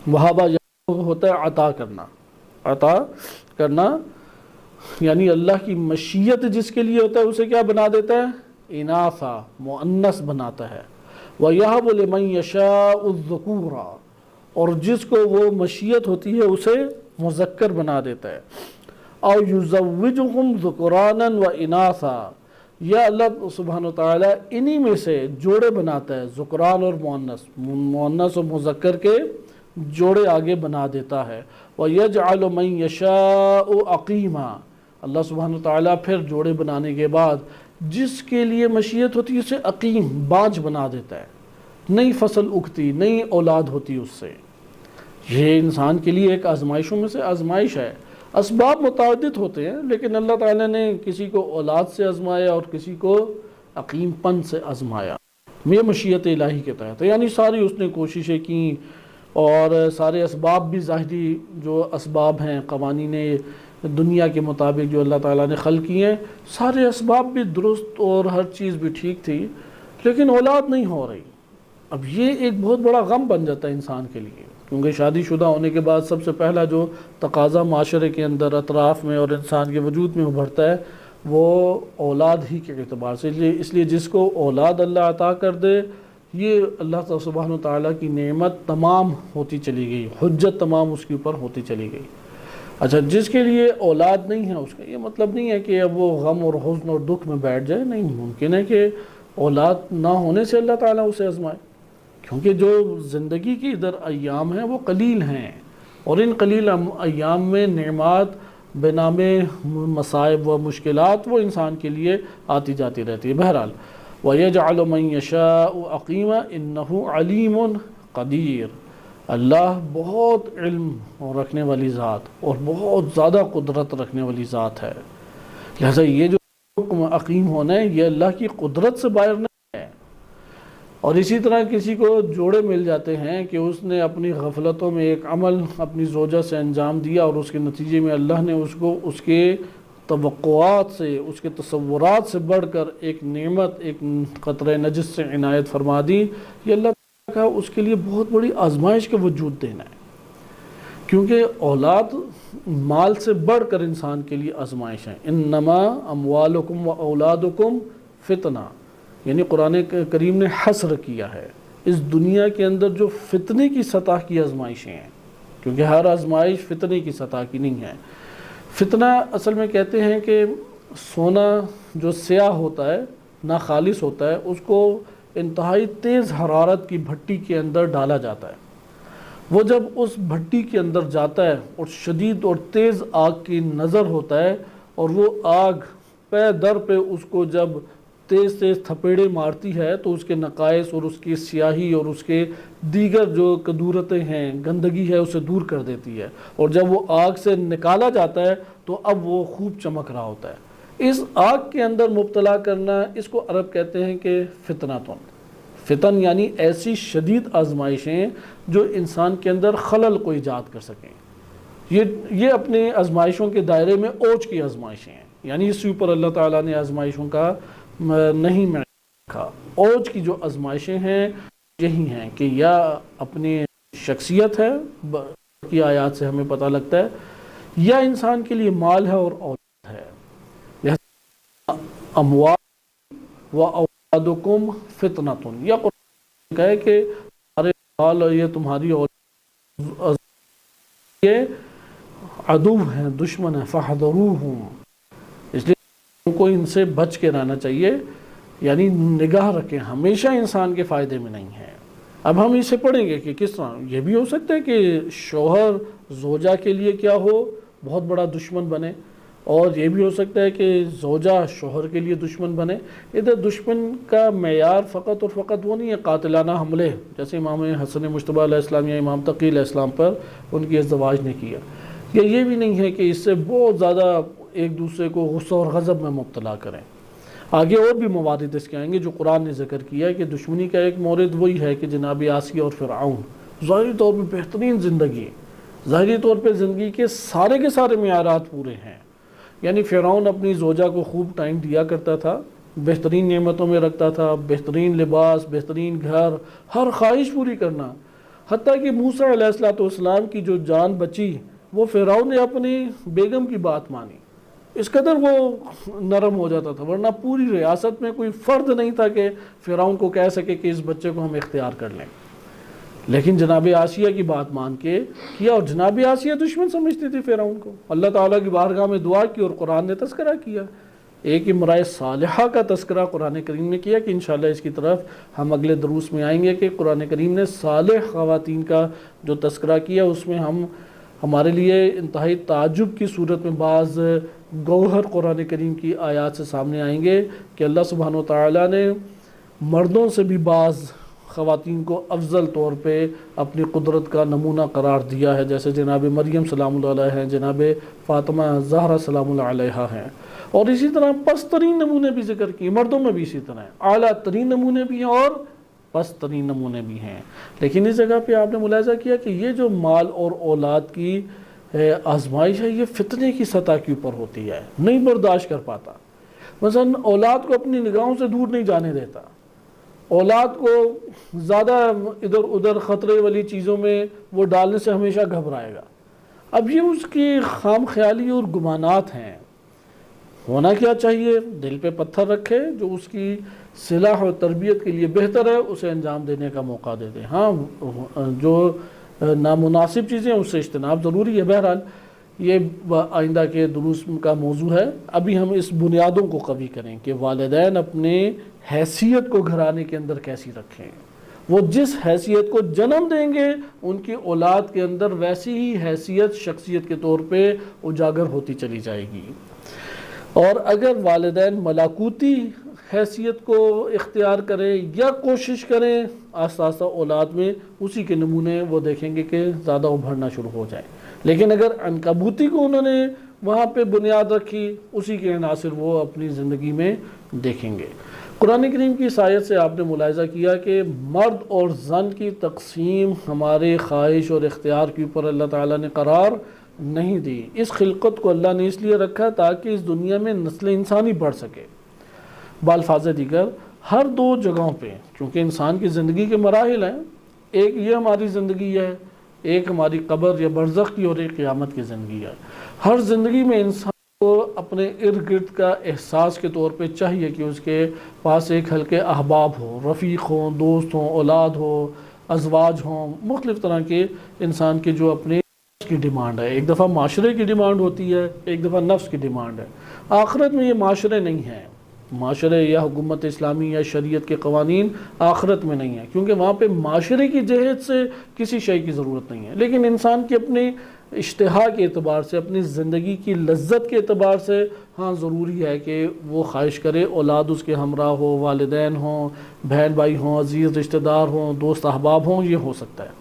وہابہ ہوتا ہے عطا کرنا، عطا کرنا یعنی اللہ کی مشیت جس کے لیے ہوتا ہے اسے کیا بنا دیتا ہے؟ اناثا، مؤنث بناتا ہے۔ وَيَهْبُ لِمَن يَشَاءُ الذُّكُورَ، اور جس کو وہ مشیت ہوتی ہے اسے مذکر بنا دیتا ہے۔ أَوْ يُزَوِّجُهُمْ ذُكْرَانًا وَإِنَاثًا، یا اللہ سبحانہ وتعالی انہی میں سے جوڑے بناتا ہے، ذکران اور مؤنث، مؤنث اور مذکر کے جوڑے آگے بنا دیتا ہے۔ وَيَجْعَلُ مَن يَشَاءُ عَقِيمًا، اللہ سبحانہ وتعالی پھر جوڑے بنانے کے بعد جس کے لیے مشیت ہوتی ہے اسے عقیم، بانجھ بنا دیتا ہے، نئی فصل اگتی، نئی اولاد ہوتی اس سے۔ یہ انسان کے لیے ایک آزمائشوں میں سے آزمائش ہے۔ اسباب متعدد ہوتے ہیں، لیکن اللہ تعالیٰ نے کسی کو اولاد سے آزمایا اور کسی کو عقیم پن سے آزمایا، یہ مشیت الہی کے تحت ہے۔ یعنی ساری اس نے کوششیں کی، اور سارے اسباب بھی ظاہری جو اسباب ہیں قوانین دنیا کے مطابق جو اللہ تعالیٰ نے خلق کیے ہیں، سارے اسباب بھی درست اور ہر چیز بھی ٹھیک تھی، لیکن اولاد نہیں ہو رہی۔ اب یہ ایک بہت بڑا غم بن جاتا ہے انسان کے لیے، کیونکہ شادی شدہ ہونے کے بعد سب سے پہلا جو تقاضا معاشرے کے اندر، اطراف میں اور انسان کے وجود میں ابھرتا ہے وہ اولاد ہی کے اعتبار سے۔ اس لیے جس کو اولاد اللہ عطا کر دے، یہ اللہ سبحانہ وتعالیٰ کی نعمت تمام ہوتی چلی گئی، حجت تمام اس کے اوپر ہوتی چلی گئی۔ اچھا، جس کے لیے اولاد نہیں ہے اس کا یہ مطلب نہیں ہے کہ اب وہ غم اور حزن اور دکھ میں بیٹھ جائے، نہیں، ممکن ہے کہ اولاد نہ ہونے سے اللہ تعالیٰ اسے آزمائے، کیونکہ جو زندگی کی ادھر ایام ہیں وہ قلیل ہیں، اور ان قلیل ایام میں نعمات بنام مصائب و مشکلات وہ انسان کے لیے آتی جاتی رہتی ہے۔ بہرحال وَيَجْعَلُ مَن يَشَاءُ عَقِيمًا إِنَّهُ عَلِيمٌ قدیر، اللہ بہت علم رکھنے والی ذات اور بہت زیادہ قدرت رکھنے والی ذات ہے، لہذا یہ جو حکم عقیم ہونا ہے یہ اللہ کی قدرت سے باہر نہیں ہے۔ اور اسی طرح کسی کو جوڑے مل جاتے ہیں کہ اس نے اپنی غفلتوں میں ایک عمل اپنی زوجہ سے انجام دیا، اور اس کے نتیجے میں اللہ نے اس کو اس کے توقعات سے، اس کے تصورات سے بڑھ کر ایک نعمت، ایک قطرہ نجس سے عنایت فرما دی۔ یہ اللہ تعالیٰ کا اس کے لیے بہت بڑی آزمائش کا وجود دینا ہے، کیونکہ اولاد مال سے بڑھ کر انسان کے لیے آزمائش ہے۔ انما اموالکم و اولادکم فتنہ، یعنی قرآن کریم نے حصر کیا ہے اس دنیا کے اندر جو فتنے کی سطح کی آزمائشیں ہیں، کیونکہ ہر آزمائش فتنے کی سطح کی نہیں ہے۔ فتنہ اصل میں کہتے ہیں کہ سونا جو سیاہ ہوتا ہے، ناخالص ہوتا ہے، اس کو انتہائی تیز حرارت کی بھٹی کے اندر ڈالا جاتا ہے۔ وہ جب اس بھٹی کے اندر جاتا ہے اور شدید اور تیز آگ کی نظر ہوتا ہے، اور وہ آگ پے در پہ اس کو جب تیز تیز تھپیڑے مارتی ہے تو اس کے نقائص اور اس کی سیاہی اور اس کے دیگر جو کدورتیں ہیں، گندگی ہے، اسے دور کر دیتی ہے، اور جب وہ آگ سے نکالا جاتا ہے تو اب وہ خوب چمک رہا ہوتا ہے۔ اس آگ کے اندر مبتلا کرنا، اس کو عرب کہتے ہیں کہ فتنتن، فتن یعنی ایسی شدید آزمائشیں جو انسان کے اندر خلل کو ایجاد کر سکیں۔ یہ اپنے آزمائشوں کے دائرے میں اوج کی آزمائشیں ہیں، یعنی اس سے اوپر اللہ تعالیٰ نے آزمائشوں کا نہیں میں رکھا۔ اوج کی جو آزمائشیں ہیں یہی ہیں کہ یا اپنی شخصیت ہے، کی آیات سے ہمیں پتہ لگتا ہے، یا انسان کے لیے مال ہے اور اولاد ہے۔ لہذا اموال و اولادکم فتنۃ، یا قرآن کہے کہ تمہارے مال اور یہ تمہاری اولاد یہ عدو ہیں، دشمن ہیں، فاحذروہم، اس لیے ان کو ان سے بچ کے رہنا چاہیے، یعنی نگاہ رکھیں، ہمیشہ انسان کے فائدے میں نہیں ہے۔ اب ہم اسے پڑھیں گے کہ کس طرح یہ بھی ہو سکتا ہے کہ شوہر زوجہ کے لیے کیا ہو، بہت بڑا دشمن بنے، اور یہ بھی ہو سکتا ہے کہ زوجہ شوہر کے لیے دشمن بنے۔ ادھر دشمن کا معیار فقط اور فقط وہ نہیں ہے قاتلانہ حملے، جیسے امام حسن مجتبیٰ علیہ السلام یا امام تقی علیہ السلام پر ان کی ازدواج نے کیا، یا یہ بھی نہیں ہے کہ اس سے بہت زیادہ ایک دوسرے کو غصہ اور غضب میں مبتلا کریں۔ آگے اور بھی موارد اس کے آئیں گے جو قرآن نے ذکر کیا ہے کہ دشمنی کا ایک مورد وہی ہے کہ جناب آسیہ اور فرعون ظاہری طور پہ بہترین زندگی، ظاہری طور پہ زندگی کے سارے معیارات پورے ہیں، یعنی فرعون اپنی زوجہ کو خوب ٹائم دیا کرتا تھا، بہترین نعمتوں میں رکھتا تھا، بہترین لباس، بہترین گھر، ہر خواہش پوری کرنا، حتیٰ کہ موسیٰ علیہ السلام کی جو جان بچی وہ فرعون نے اپنی بیگم کی بات مانی، اس قدر وہ نرم ہو جاتا تھا، ورنہ پوری ریاست میں کوئی فرد نہیں تھا کہ فرعون کو کہہ سکے کہ اس بچے کو ہم اختیار کر لیں، لیکن جناب آسیہ کی بات مان کے کیا، اور جناب آسیہ دشمن سمجھتی تھی فرعون کو، اللہ تعالیٰ کی بارگاہ میں دعا کی اور قرآن نے تذکرہ کیا، ایک امرأہ صالحہ کا تذکرہ قرآن کریم نے کیا کہ انشاءاللہ اس کی طرف ہم اگلے دروس میں آئیں گے کہ قرآن کریم نے صالح خواتین کا جو تذکرہ کیا اس میں ہمارے لیے انتہائی تعجب کی صورت میں بعض گوہر قرآن کریم کی آیات سے سامنے آئیں گے کہ اللہ سبحانہ و تعالیٰ نے مردوں سے بھی بعض خواتین کو افضل طور پہ اپنی قدرت کا نمونہ قرار دیا ہے، جیسے جناب مریم سلام اللہ علیہ ہیں، جناب فاطمہ زہرا سلام اللہ علیہ ہیں، اور اسی طرح پست ترین نمونے بھی ذکر کیے، مردوں میں بھی اسی طرح ہیں، اعلیٰ ترین نمونے بھی ہیں اور پست ترین نمونے بھی ہیں۔ لیکن اس جگہ پہ آپ نے ملاحظہ کیا کہ یہ جو مال اور اولاد کی آزمائش ہے یہ فتنے کی سطح کے اوپر ہوتی ہے، نہیں برداشت کر پاتا، مثلا اولاد کو اپنی نگاہوں سے دور نہیں جانے دیتا، اولاد کو زیادہ ادھر ادھر خطرے والی چیزوں میں وہ ڈالنے سے ہمیشہ گھبرائے گا۔ اب یہ اس کی خام خیالی اور گمانات ہیں، ہونا کیا چاہیے، دل پہ پتھر رکھے، جو اس کی صلاح و تربیت کے لیے بہتر ہے اسے انجام دینے کا موقع دے دیں، ہاں جو نامناسب چیزیں اس سے اجتناب ضروری ہے۔ بہرحال یہ آئندہ کے دروس کا موضوع ہے، ابھی ہم اس بنیادوں کو قوی کریں کہ والدین اپنے حیثیت کو گھرانے کے اندر کیسی رکھیں، وہ جس حیثیت کو جنم دیں گے ان کی اولاد کے اندر ویسی ہی حیثیت شخصیت کے طور پہ اجاگر ہوتی چلی جائے گی، اور اگر والدین ملاکوتی حیثیت کو اختیار کریں یا کوشش کریں آہستہ آہستہ اولاد میں اسی کے نمونے وہ دیکھیں گے کہ زیادہ ابھرنا شروع ہو جائیں، لیکن اگر عنکبوتی کو انہوں نے وہاں پہ بنیاد رکھی اسی کے عناصر وہ اپنی زندگی میں دیکھیں گے۔ قرآن کریم کی اس آیت سے آپ نے ملاحظہ کیا کہ مرد اور زن کی تقسیم ہمارے خواہش اور اختیار کے اوپر اللہ تعالیٰ نے قرار نہیں دی، اس خلقت کو اللہ نے اس لیے رکھا تاکہ اس دنیا میں نسل انسانی بڑھ سکے۔ بالفاظ دیگر ہر دو جگہوں پہ چونکہ انسان کی زندگی کے مراحل ہیں، ایک یہ ہماری زندگی ہے، ایک ہماری قبر یا برزخ کی، اور ایک قیامت کی زندگی ہے، ہر زندگی میں انسان کو اپنے ارد گرد کا احساس کے طور پہ چاہیے کہ اس کے پاس ایک ہلکے احباب ہوں، رفیق ہوں، دوست ہوں، اولاد ہو، ازواج ہوں، مختلف طرح کے انسان کے جو اپنے کی ڈیمانڈ ہے، ایک دفعہ معاشرے کی ڈیمانڈ ہوتی ہے، ایک دفعہ نفس کی ڈیمانڈ ہے۔ آخرت میں یہ معاشرے نہیں ہیں، معاشرے یا حکومت اسلامی یا شریعت کے قوانین آخرت میں نہیں ہیں، کیونکہ وہاں پہ معاشرے کی جہت سے کسی شے کی ضرورت نہیں ہے، لیکن انسان کی اپنی اشتہا کے اعتبار سے، اپنی زندگی کی لذت کے اعتبار سے ہاں ضروری ہے کہ وہ خواہش کرے اولاد اس کے ہمراہ ہو، والدین ہوں، بہن بھائی ہوں، عزیز رشتہ دار ہوں، دوست احباب ہوں، یہ ہو سکتا ہے،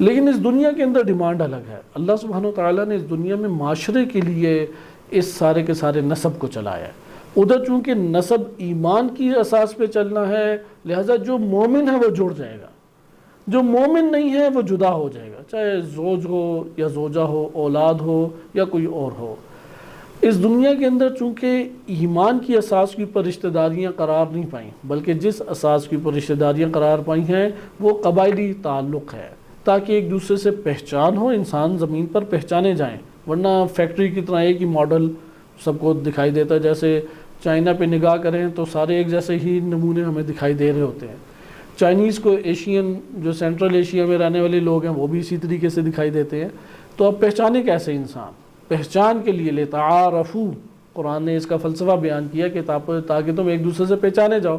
لیکن اس دنیا کے اندر ڈیمانڈ الگ ہے۔ اللہ سبحانہ وتعالیٰ نے اس دنیا میں معاشرے کے لیے اس سارے کے سارے نسب کو چلایا ہے، ادھر چونکہ نسب ایمان کی اساس پہ چلنا ہے، لہذا جو مومن ہے وہ جڑ جائے گا، جو مومن نہیں ہے وہ جدا ہو جائے گا، چاہے زوج ہو یا زوجہ ہو، اولاد ہو یا کوئی اور ہو۔ اس دنیا کے اندر چونکہ ایمان کی اساس کے اوپر رشتہ داریاں قرار نہیں پائیں، بلکہ جس اساس کے اوپر رشتہ داریاں قرار پائی ہیں وہ قبائلی تعلق ہے، تاکہ ایک دوسرے سے پہچان ہو، انسان زمین پر پہچانے جائیں، ورنہ فیکٹری کی طرح ایک ہی ماڈل سب کو دکھائی دیتا ہے۔ جیسے چائنا پہ نگاہ کریں تو سارے ایک جیسے ہی نمونے ہمیں دکھائی دے رہے ہوتے ہیں، چائنیز کو ایشین جو سینٹرل ایشیا میں رہنے والے لوگ ہیں وہ بھی اسی طریقے سے دکھائی دیتے ہیں۔ تو اب پہچانے کیسے انسان؟ پہچان کے لیے لتعارفوا، قرآن نے اس کا فلسفہ بیان کیا کہ تاکہ تم ایک دوسرے سے پہچانے جاؤ،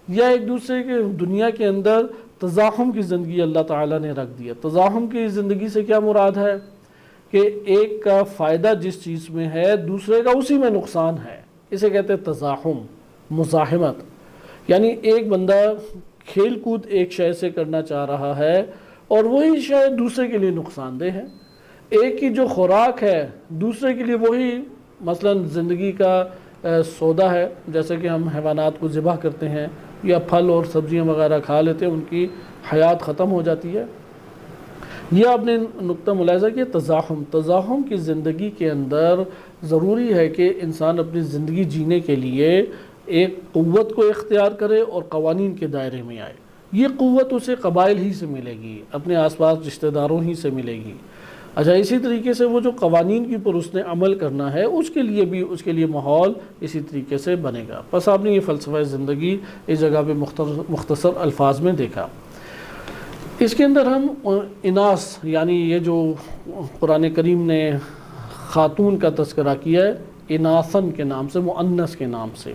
یا ایک دوسرے کے دنیا کے اندر تزاحم کی زندگی اللہ تعالیٰ نے رکھ دیا۔ تزاحم کی زندگی سے کیا مراد ہے کہ ایک کا فائدہ جس چیز میں ہے دوسرے کا اسی میں نقصان ہے، اسے کہتے ہیں تزاحم، مزاحمت۔ یعنی ایک بندہ کھیل کود ایک شے سے کرنا چاہ رہا ہے اور وہی شے دوسرے کے لیے نقصان دہ ہے، ایک کی جو خوراک ہے دوسرے کے لیے وہی مثلا زندگی کا سودا ہے، جیسے کہ ہم حیوانات کو ذبح کرتے ہیں یا پھل اور سبزیاں وغیرہ کھا لیتے ہیں، ان کی حیات ختم ہو جاتی ہے۔ یہ آپ نے نقطہ ملاحظہ کیا، تزاحم کی زندگی کے اندر ضروری ہے کہ انسان اپنی زندگی جینے کے لیے ایک قوت کو اختیار کرے اور قوانین کے دائرے میں آئے۔ یہ قوت اسے قبائل ہی سے ملے گی، اپنے آس پاس رشتہ داروں ہی سے ملے گی۔ اچھا، اسی طریقے سے وہ جو قوانین کے اوپر اس نے عمل کرنا ہے اس کے لیے بھی اس کے لیے ماحول اسی طریقے سے بنے گا۔ بس آپ نے یہ فلسفہ زندگی اس جگہ پہ مختصر الفاظ میں دیکھا۔ اس کے اندر ہم اناث، یعنی یہ جو قرآن کریم نے خاتون کا تذکرہ کیا ہے اناثن کے نام سے، مؤنث کے نام سے،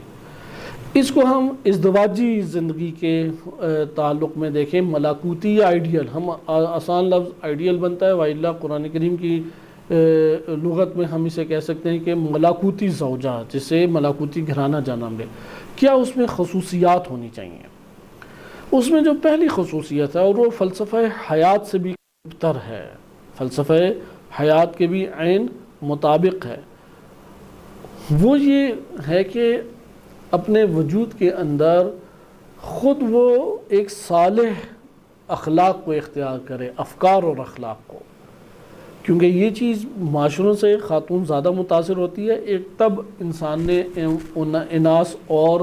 اس کو ہم ازدواجی زندگی کے تعلق میں دیکھیں، ملاکوتی یا آئیڈیل۔ ہم آسان لفظ آئیڈیل بنتا ہے، وَإِلَّا قرآن کریم کی لغت میں ہم اسے کہہ سکتے ہیں کہ ملاکوتی زوجہ، جسے ملاکوتی گھرانہ جانا ملے۔ کیا اس میں خصوصیات ہونی چاہیے؟ اس میں جو پہلی خصوصیت ہے اور وہ فلسفہ حیات سے بھی تر ہے، فلسفہ حیات کے بھی عین مطابق ہے، وہ یہ ہے کہ اپنے وجود کے اندر خود وہ ایک صالح اخلاق کو اختیار کرے، افکار اور اخلاق کو، کیونکہ یہ چیز معاشروں سے خاتون زیادہ متاثر ہوتی ہے۔ ایک تب انسان نے اناث اور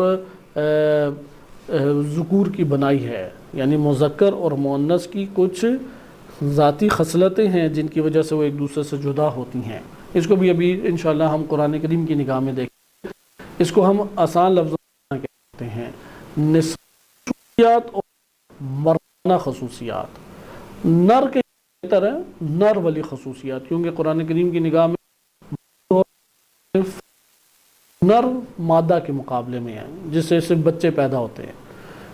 ذکور کی بنائی ہے، یعنی مذکر اور مؤنث کی کچھ ذاتی خصلتیں ہیں جن کی وجہ سے وہ ایک دوسرے سے جدا ہوتی ہیں۔ اس کو بھی ابھی انشاءاللہ ہم قرآن کریم کی نگاہ میں دیکھیں۔ اس کو ہم آسان لفظوں میں کہتے ہیں نسائی خصوصیات اور مردانہ خصوصیات۔ نر کے بہتر ہے نر والی خصوصیات، کیونکہ قرآن کریم کی نگاہ میں نر مادہ کے مقابلے میں ہیں جس سے صرف بچے پیدا ہوتے ہیں،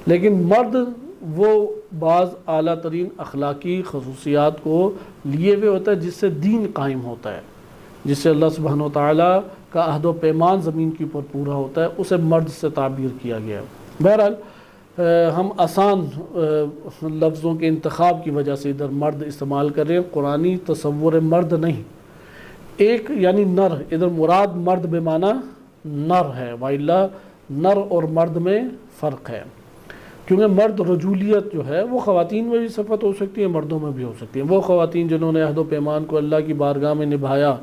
لیکن مرد وہ بعض اعلیٰ ترین اخلاقی خصوصیات کو لیے ہوئے ہوتا ہے جس سے دین قائم ہوتا ہے، جس سے اللہ سبحانہ وتعالیٰ کا عہد و پیمان زمین کے اوپر پورا ہوتا ہے، اسے مرد سے تعبیر کیا گیا ہے۔ بہرحال ہم آسان لفظوں کے انتخاب کی وجہ سے ادھر مرد استعمال کر رہے ہیں، قرآنی تصور مرد نہیں، ایک یعنی نر، ادھر مراد مرد بے معنی نر ہے، وَإِلَّا نر اور مرد میں فرق ہے، کیونکہ مرد رجولیت جو ہے وہ خواتین میں بھی صفت ہو سکتی ہے، مردوں میں بھی ہو سکتی ہے۔ وہ خواتین جنہوں نے عہد و پیمان کو اللہ کی بارگاہ میں نبھایا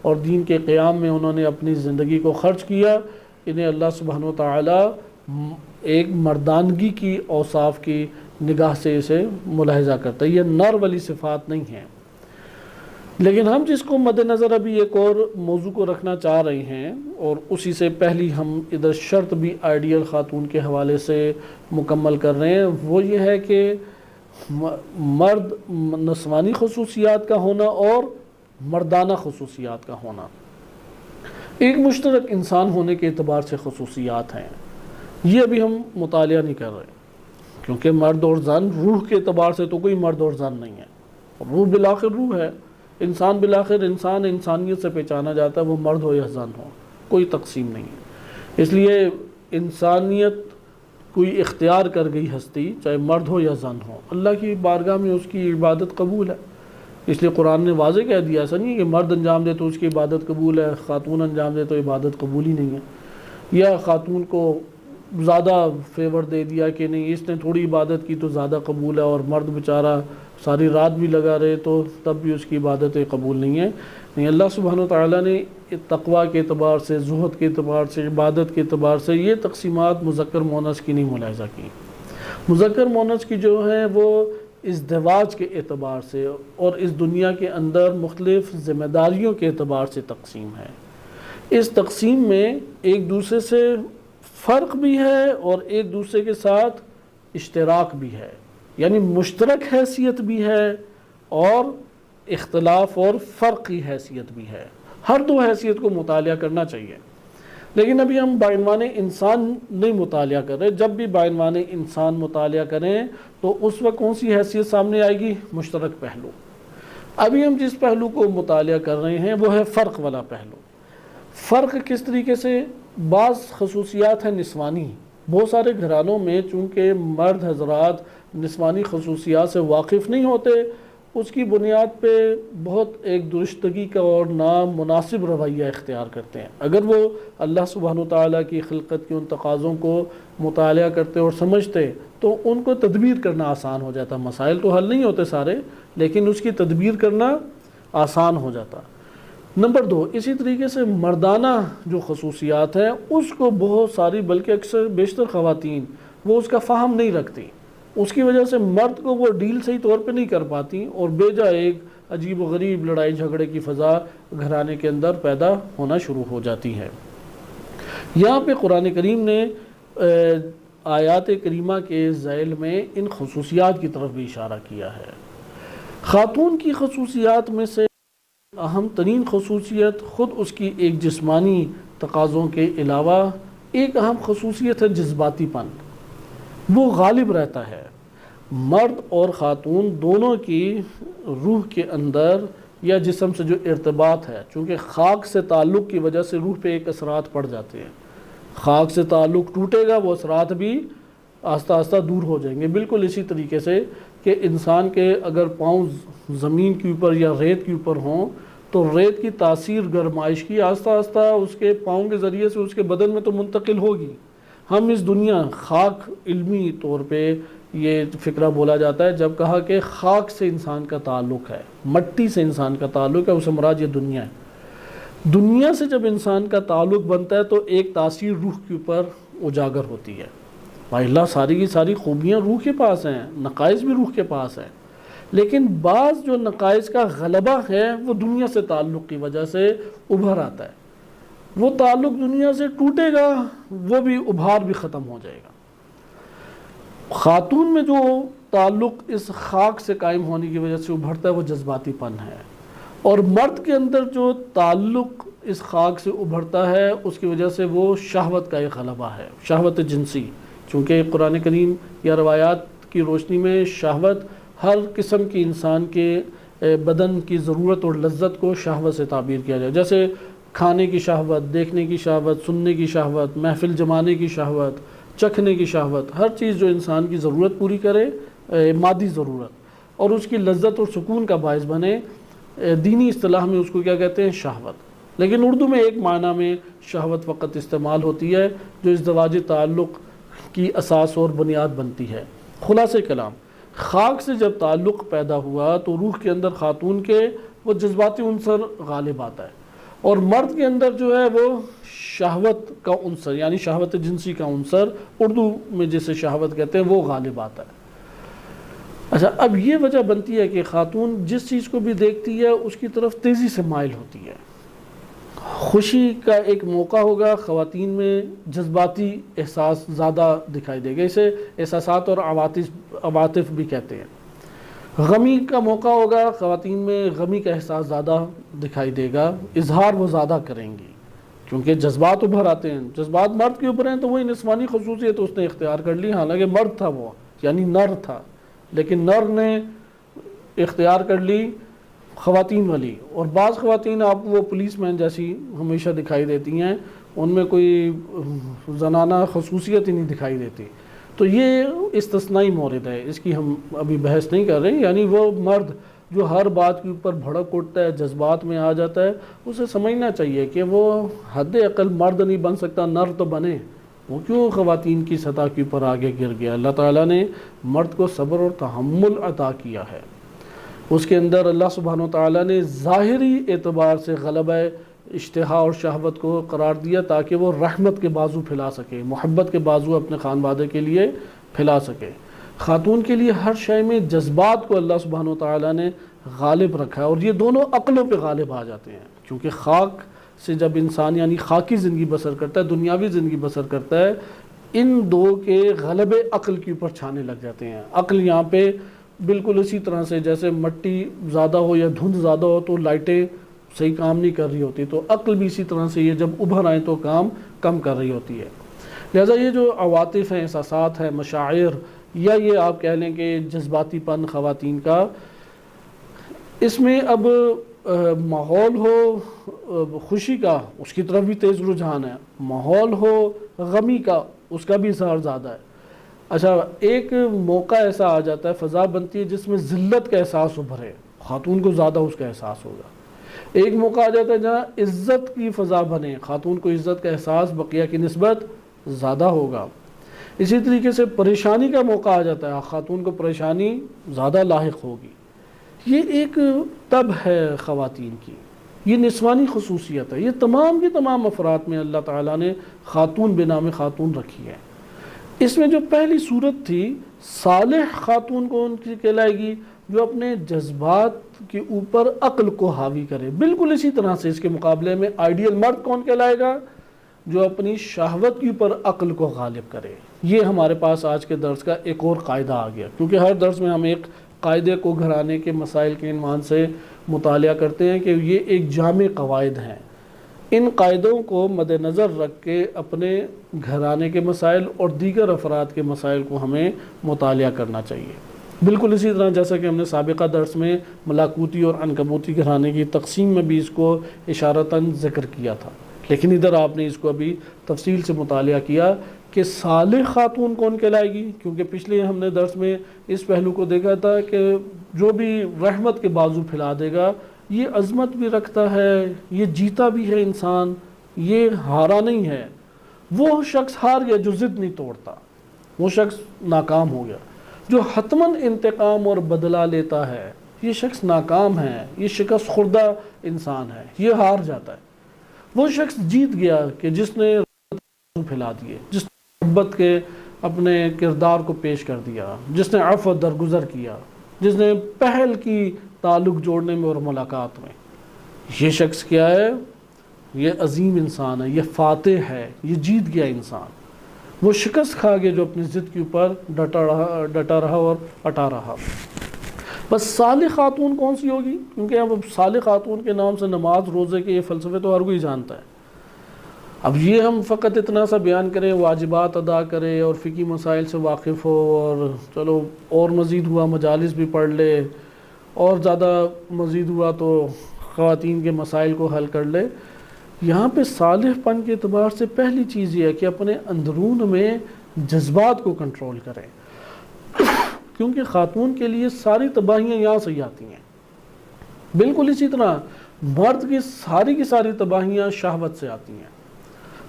اور دین کے قیام میں انہوں نے اپنی زندگی کو خرچ کیا، انہیں اللہ سبحانہ وتعالی ایک مردانگی کی اوصاف کی نگاہ سے اسے ملاحظہ کرتا ہے۔ یہ نر والی صفات نہیں ہیں، لیکن ہم جس کو مد نظر ابھی ایک اور موضوع کو رکھنا چاہ رہے ہیں، اور اسی سے پہلی ہم ادھر شرط بھی آئیڈیل خاتون کے حوالے سے مکمل کر رہے ہیں، وہ یہ ہے کہ مرد نسوانی خصوصیات کا ہونا اور مردانہ خصوصیات کا ہونا ایک مشترک انسان ہونے کے اعتبار سے خصوصیات ہیں۔ یہ ابھی ہم مطالعہ نہیں کر رہے، کیونکہ مرد اور زن روح کے اعتبار سے تو کوئی مرد اور زن نہیں ہے، روح بالآخر روح ہے، انسان بالآخر انسان، انسانیت سے پہچانا جاتا ہے، وہ مرد ہو یا زن ہو، کوئی تقسیم نہیں ہے۔ اس لیے انسانیت کوئی اختیار کر گئی ہستی، چاہے مرد ہو یا زن ہو، اللہ کی بارگاہ میں اس کی عبادت قبول ہے۔ اس لیے قرآن نے واضح کہہ دیا، ایسا نہیں ہے کہ مرد انجام دے تو اس کی عبادت قبول ہے، خاتون انجام دے تو عبادت قبول ہی نہیں ہے، یا خاتون کو زیادہ فیور دے دیا کہ نہیں اس نے تھوڑی عبادت کی تو زیادہ قبول ہے، اور مرد بیچارہ ساری رات بھی لگا رہے تو تب بھی اس کی عبادتیں قبول نہیں ہیں۔ نہیں، اللہ سبحانہ وتعالیٰ نے تقویٰ کے اعتبار سے، زہد کے اعتبار سے، عبادت کے اعتبار سے یہ تقسیمات مذکر مؤنث کی نہیں ملاحظہ کی۔ مذکر مؤنث کی جو ہیں وہ ازدواج کے اعتبار سے اور اس دنیا کے اندر مختلف ذمہ داریوں کے اعتبار سے تقسیم ہے۔ اس تقسیم میں ایک دوسرے سے فرق بھی ہے اور ایک دوسرے کے ساتھ اشتراک بھی ہے، یعنی مشترک حیثیت بھی ہے اور اختلاف اور فرق کی حیثیت بھی ہے۔ ہر دو حیثیت کو مطالعہ کرنا چاہیے، لیکن ابھی ہم بعنوان انسان نہیں مطالعہ کر رہے۔ جب بھی بعنوان انسان مطالعہ کریں تو اس وقت کون سی حیثیت سامنے آئے گی؟ مشترک پہلو۔ ابھی ہم جس پہلو کو مطالعہ کر رہے ہیں وہ ہے فرق والا پہلو۔ فرق کس طریقے سے؟ بعض خصوصیات ہیں نسوانی۔ بہت سارے گھرانوں میں چونکہ مرد حضرات نسوانی خصوصیات سے واقف نہیں ہوتے، اس کی بنیاد پہ بہت ایک درستگی کا اور نامناسب رویہ اختیار کرتے ہیں۔ اگر وہ اللہ سبحانہ وتعالیٰ کی خلقت کے ان تقاضوں کو مطالعہ کرتے اور سمجھتے تو ان کو تدبیر کرنا آسان ہو جاتا۔ مسائل تو حل نہیں ہوتے سارے، لیکن اس کی تدبیر کرنا آسان ہو جاتا۔ نمبر 2، اسی طریقے سے مردانہ جو خصوصیات ہیں اس کو بہت ساری، بلکہ اکثر بیشتر خواتین وہ اس کا فہم نہیں رکھتی، اس کی وجہ سے مرد کو وہ ڈیل صحیح طور پہ نہیں کر پاتی اور بیجا ایک عجیب و غریب لڑائی جھگڑے کی فضا گھرانے کے اندر پیدا ہونا شروع ہو جاتی ہے۔ یہاں پہ قرآن کریم نے آیات کریمہ کے ذیل میں ان خصوصیات کی طرف بھی اشارہ کیا ہے۔ خاتون کی خصوصیات میں سے اہم ترین خصوصیت خود اس کی ایک جسمانی تقاضوں کے علاوہ ایک اہم خصوصیت ہے جذباتی پن۔ وہ غالب رہتا ہے۔ مرد اور خاتون دونوں کی روح کے اندر یا جسم سے جو ارتباط ہے، چونکہ خاک سے تعلق کی وجہ سے روح پہ ایک اثرات پڑ جاتے ہیں۔ خاک سے تعلق ٹوٹے گا، وہ اثرات بھی آہستہ آہستہ دور ہو جائیں گے۔ بالکل اسی طریقے سے کہ انسان کے اگر پاؤں زمین کے اوپر یا ریت کے اوپر ہوں تو ریت کی تاثیر گرمائش کی آہستہ آہستہ اس کے پاؤں کے ذریعے سے اس کے بدن میں تو منتقل ہوگی۔ ہم اس دنیا خاک، علمی طور پہ یہ فکرہ بولا جاتا ہے جب کہا کہ خاک سے انسان کا تعلق ہے، مٹی سے انسان کا تعلق ہے، اس سے مراد یہ دنیا ہے۔ دنیا سے جب انسان کا تعلق بنتا ہے تو ایک تاثیر روح کے اوپر اجاگر ہوتی ہے۔ اللہ ساری کی ساری خوبیاں روح کے پاس ہیں، نقائص بھی روح کے پاس ہیں، لیکن بعض جو نقائص کا غلبہ ہے وہ دنیا سے تعلق کی وجہ سے ابھر آتا ہے۔ وہ تعلق دنیا سے ٹوٹے گا، وہ بھی ابھار بھی ختم ہو جائے گا۔ خاتون میں جو تعلق اس خاک سے قائم ہونے کی وجہ سے ابھرتا ہے وہ جذباتی پن ہے، اور مرد کے اندر جو تعلق اس خاک سے ابھرتا ہے اس کی وجہ سے وہ شہوت کا ایک غلبہ ہے، شہوت جنسی۔ چونکہ قرآن کریم یا روایات کی روشنی میں شہوت ہر قسم کی انسان کے بدن کی ضرورت اور لذت کو شہوت سے تعبیر کیا جائے، جیسے کھانے کی شہوت، دیکھنے کی شہوت، سننے کی شہوت، محفل جمانے کی شہوت، چکھنے کی شہوت، ہر چیز جو انسان کی ضرورت پوری کرے، مادی ضرورت، اور اس کی لذت اور سکون کا باعث بنے، دینی اصطلاح میں اس کو کیا کہتے ہیں؟ شہوت۔ لیکن اردو میں ایک معنی میں شہوت فقط استعمال ہوتی ہے جو ازدواجی تعلق کی اساس اور بنیاد بنتی ہے۔ خلاصہ کلام، خاک سے جب تعلق پیدا ہوا تو روح کے اندر خاتون کے وہ جذباتی عنصر غالب آتا ہے، اور مرد کے اندر جو ہے وہ شہوت کا عنصر، یعنی شہوت جنسی کا عنصر، اردو میں جسے شہوت کہتے ہیں، وہ غالب آتا ہے۔ اچھا، اب یہ وجہ بنتی ہے کہ خاتون جس چیز کو بھی دیکھتی ہے اس کی طرف تیزی سے مائل ہوتی ہے۔ خوشی کا ایک موقع ہوگا، خواتین میں جذباتی احساس زیادہ دکھائی دے گا، اسے احساسات اور عواطف بھی کہتے ہیں۔ غمی کا موقع ہوگا، خواتین میں غمی کا احساس زیادہ دکھائی دے گا، اظہار وہ زیادہ کریں گی کیونکہ جذبات ابھر آتے ہیں۔ جذبات مرد کے اوپر ہیں تو وہی نسوانی خصوصیت اس نے اختیار کر لی، حالانکہ مرد تھا وہ، یعنی نر تھا، لیکن نر نے اختیار کر لی خواتین والی۔ اور بعض خواتین آپ وہ پولیس مین جیسی ہمیشہ دکھائی دیتی ہیں، ان میں کوئی زنانہ خصوصیت ہی نہیں دکھائی دیتی، تو یہ استثنائی مورد ہے، اس کی ہم ابھی بحث نہیں کر رہے۔ یعنی وہ مرد جو ہر بات کے اوپر بھڑک اٹھتا ہے، جذبات میں آ جاتا ہے، اسے سمجھنا چاہیے کہ وہ حد عقل مرد نہیں بن سکتا، نر تو بنے، وہ کیوں خواتین کی سطح کے اوپر آگے گر گیا؟ اللہ تعالیٰ نے مرد کو صبر اور تحمل عطا کیا ہے، اس کے اندر اللہ سبحانہ و تعالیٰ نے ظاہری اعتبار سے غلبہ اشتہا اور شہوت کو قرار دیا تاکہ وہ رحمت کے بازو پھیلا سکے، محبت کے بازو اپنے خانوادے کے لیے پھیلا سکے۔ خاتون کے لیے ہر شے میں جذبات کو اللہ سبحانہ و تعالیٰ نے غالب رکھا ہے، اور یہ دونوں عقلوں پہ غالب آ جاتے ہیں، کیونکہ خاک سے جب انسان یعنی خاکی زندگی بسر کرتا ہے، دنیاوی زندگی بسر کرتا ہے، ان دو کے غلبے عقل کے اوپر چھانے لگ جاتے ہیں۔ عقل یہاں پہ بالکل اسی طرح سے جیسے مٹی زیادہ ہو یا دھند زیادہ ہو تو لائٹیں صحیح کام نہیں کر رہی ہوتی، تو عقل بھی اسی طرح سے یہ جب ابھر آئیں تو کام کم کر رہی ہوتی ہے۔ لہٰذا یہ جو عواطف ہیں، احساسات ہیں، مشاعر، یا یہ آپ کہہ لیں کہ جذباتی پن خواتین کا، اس میں اب ماحول ہو خوشی کا اس کی طرف بھی تیز رجحان ہے، ماحول ہو غمی کا اس کا بھی اظہار زیادہ ہے۔ اچھا، ایک موقع ایسا آ جاتا ہے، فضا بنتی ہے جس میں ذلت کا احساس ابھرے، خاتون کو زیادہ اس کا احساس ہوگا۔ ایک موقع آ جاتا ہے جہاں عزت کی فضا بنے، خاتون کو عزت کا احساس بقیہ کی نسبت زیادہ ہوگا۔ اسی طریقے سے پریشانی کا موقع آ جاتا ہے، خاتون کو پریشانی زیادہ لاحق ہوگی۔ یہ ایک طب ہے خواتین کی، یہ نسوانی خصوصیت ہے، یہ تمام کی تمام افراد میں اللہ تعالیٰ نے خاتون بنام خاتون رکھی ہے۔ اس میں جو پہلی صورت تھی، صالح خاتون کون کی کہلائے گی؟ جو اپنے جذبات کے اوپر عقل کو حاوی کرے۔ بالکل اسی طرح سے اس کے مقابلے میں آئیڈیل مرد کون کہلائے گا؟ جو اپنی شہوت کے اوپر عقل کو غالب کرے۔ یہ ہمارے پاس آج کے درس کا ایک اور قاعدہ آ گیا، کیونکہ ہر درس میں ہم ایک قاعدے کو گھرانے کے مسائل کے عنوان سے مطالعہ کرتے ہیں کہ یہ ایک جامع قواعد ہیں۔ ان قاعدوں کو مد نظر رکھ کے اپنے گھرانے کے مسائل اور دیگر افراد کے مسائل کو ہمیں مطالعہ کرنا چاہیے۔ بالکل اسی طرح جیسا کہ ہم نے سابقہ درس میں ملاکوتی اور عنکبوتی گھرانے کی تقسیم میں بھی اس کو اشارتاً ذکر کیا تھا، لیکن ادھر آپ نے اس کو ابھی تفصیل سے مطالعہ کیا کہ صالح خاتون کون کہلائے گی، کیونکہ پچھلے ہم نے درس میں اس پہلو کو دیکھا تھا کہ جو بھی رحمت کے بازو پھیلا دے گا، یہ عظمت بھی رکھتا ہے، یہ جیتا بھی ہے انسان، یہ ہارا نہیں ہے۔ وہ شخص ہار گیا جو ضد نہیں توڑتا، وہ شخص ناکام ہو گیا۔ جو حتماً انتقام اور بدلہ لیتا ہے، یہ شخص ناکام ہے، یہ شکست خوردہ انسان ہے، یہ ہار جاتا ہے۔ وہ شخص جیت گیا کہ جس نے پھیلا دیے، جس نے محبت کے اپنے کردار کو پیش کر دیا، جس نے عفو درگزر کیا، جس نے پہل کی تعلق جوڑنے میں اور ملاقات میں۔ یہ شخص کیا ہے؟ یہ عظیم انسان ہے، یہ فاتح ہے، یہ جیت گیا انسان۔ وہ شکست کھا گیا جو اپنی ضد کے اوپر ڈٹا رہا اور اٹا رہا۔ بس صالح خاتون کون سی ہوگی؟ کیونکہ اب صالح خاتون کے نام سے نماز روزے کے یہ فلسفے تو ہر کوئی جانتا ہے۔ اب یہ ہم فقط اتنا سا بیان کریں، واجبات ادا کرے اور فقہی مسائل سے واقف ہو، اور چلو اور مزید ہوا مجالس بھی پڑھ لے، اور زیادہ مزید ہوا تو خواتین کے مسائل کو حل کر لے۔ یہاں پہ صالح پن کے اعتبار سے پہلی چیز یہ ہے کہ اپنے اندرون میں جذبات کو کنٹرول کریں، کیونکہ خاتون کے لیے ساری تباہیاں یہاں سے آتی ہیں۔ بالکل اسی طرح مرد کی ساری تباہیاں شہوت سے آتی ہیں،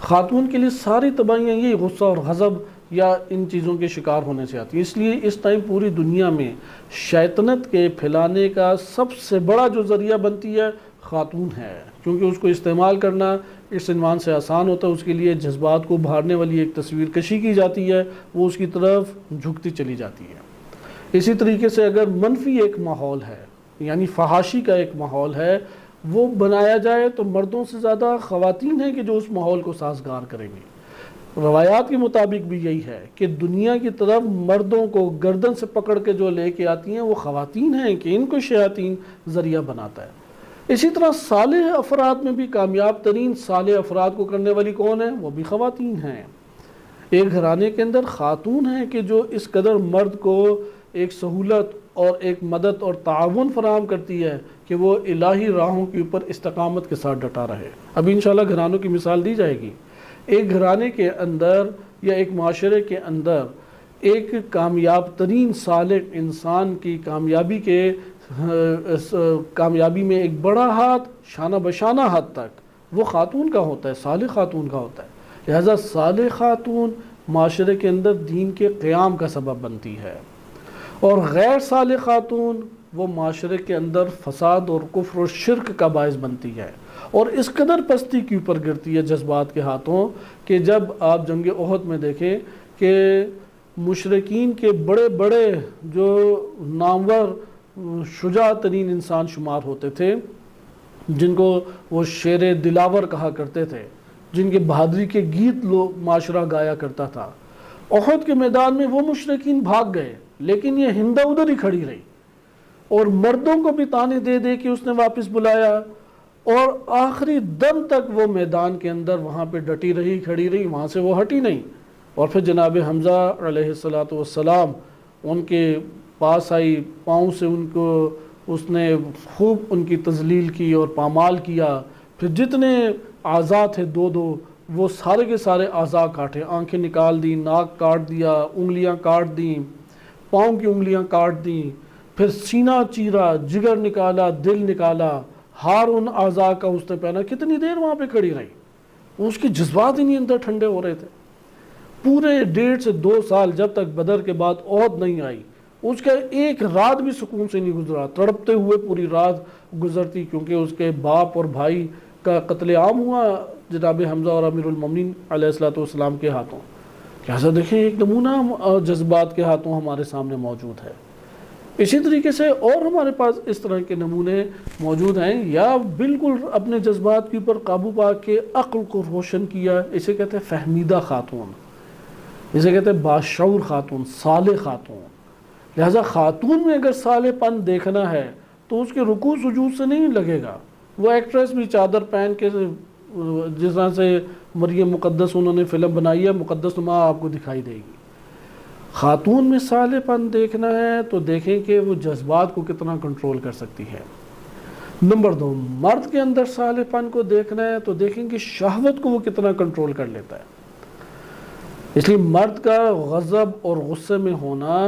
خاتون کے لیے ساری تباہیاں یہی غصہ اور غضب یا ان چیزوں کے شکار ہونے سے آتی ہیں۔ اس لیے اس ٹائم پوری دنیا میں شیطنت کے پھیلانے کا سب سے بڑا جو ذریعہ بنتی ہے خاتون ہے، کیونکہ اس کو استعمال کرنا اس عنوان سے آسان ہوتا ہے۔ اس کے لیے جذبات کو ابھارنے والی ایک تصویر کشی کی جاتی ہے، وہ اس کی طرف جھکتی چلی جاتی ہے۔ اسی طریقے سے اگر منفی ایک ماحول ہے، یعنی فحاشی کا ایک ماحول ہے، وہ بنایا جائے تو مردوں سے زیادہ خواتین ہیں کہ جو اس ماحول کو سازگار کریں گی۔ روایات کے مطابق بھی یہی ہے کہ دنیا کی طرف مردوں کو گردن سے پکڑ کے جو لے کے آتی ہیں وہ خواتین ہیں، کہ ان کو شیاطین ذریعہ بناتا ہے۔ اسی طرح صالح افراد میں بھی کامیاب ترین صالح افراد کو کرنے والی کون ہے؟ وہ بھی خواتین ہیں۔ ایک گھرانے کے اندر خاتون ہیں کہ جو اس قدر مرد کو ایک سہولت اور ایک مدد اور تعاون فراہم کرتی ہے کہ وہ الہی راہوں کے اوپر استقامت کے ساتھ ڈٹا رہے۔ اب انشاءاللہ گھرانوں کی مثال دی جائے گی۔ ایک گھرانے کے اندر یا ایک معاشرے کے اندر ایک کامیاب ترین صالح انسان کی کامیابی میں ایک بڑا ہاتھ، شانہ بشانہ حد تک وہ خاتون کا ہوتا ہے، صالح خاتون کا ہوتا ہے۔ لہذا صالح خاتون معاشرے کے اندر دین کے قیام کا سبب بنتی ہے، اور غیر صالح خاتون وہ معاشرے کے اندر فساد اور کفر و شرک کا باعث بنتی ہے، اور اس قدر پستی کے اوپر گرتی ہے جذبات کے ہاتھوں کہ جب آپ جنگ احد میں دیکھیں کہ مشرکین کے بڑے بڑے جو نامور شجاع ترین انسان شمار ہوتے تھے، جن کو وہ شیر دلاور کہا کرتے تھے، جن کے بہادری کے گیت لوگ معاشرہ گایا کرتا تھا، احد کے میدان میں وہ مشرکین بھاگ گئے، لیکن یہ ہندہ ادھر ہی کھڑی رہی، اور مردوں کو بھی تانے دے دے کے اس نے واپس بلایا، اور آخری دم تک وہ میدان کے اندر وہاں پہ ڈٹی رہی، کھڑی رہی، وہاں سے وہ ہٹی نہیں۔ اور پھر جناب حمزہ علیہ السلام ان کے پاس آئی، پاؤں سے ان کو اس نے خوب ان کی تذلیل کی اور پامال کیا، پھر جتنے اعضاء تھے دو دو وہ سارے کے سارے اعضاء کاٹے، آنکھیں نکال دیں، ناک کاٹ دیا، انگلیاں کاٹ دیں، پاؤں کی انگلیاں کاٹ دیں، پھر سینہ چیرا، جگر نکالا، دل نکالا، ہار ان اعضاء کا اس نے پہنا۔ کتنی دیر وہاں پہ کھڑی رہی، اس کے جذبات ہی نہیں اندر ٹھنڈے ہو رہے تھے۔ پورے 1.5 سے 2 سال جب تک بدر کے بعد عہد نہیں آئی، اس کا ایک رات بھی سکون سے نہیں گزرا، تڑپتے ہوئے پوری رات گزرتی، کیونکہ اس کے باپ اور بھائی کا قتل عام ہوا جناب حمزہ اور امیر المومنین علیہ السلام کے ہاتھوں۔ لہٰذا دیکھیں ایک نمونہ جذبات کے ہاتھوں ہمارے سامنے موجود ہے۔ اسی طریقے سے اور ہمارے پاس اس طرح کے نمونے موجود ہیں، یا بالکل اپنے جذبات کے اوپر قابو پا کے عقل کو روشن کیا، اسے کہتے ہیں فہمیدہ خاتون، اسے کہتے ہیں باشعور خاتون، صالح خاتون۔ لہٰذا خاتون میں اگر صالح پن دیکھنا ہے تو اس کے رکوع سجود سے نہیں لگے گا، وہ ایکٹریس بھی چادر پہن کے جس طرح سے مریم مقدس انہوں نے فلم بنائی ہے، مقدس نما آپ کو دکھائی دے گی۔ خاتون میں صالح پن دیکھنا ہے تو دیکھیں کہ وہ جذبات کو کتنا کنٹرول کر سکتی ہے۔ نمبر 2، مرد کے اندر صالح پن کو دیکھنا ہے تو دیکھیں کہ شہوت کو وہ کتنا کنٹرول کر لیتا ہے۔ اس لیے مرد کا غضب اور غصے میں ہونا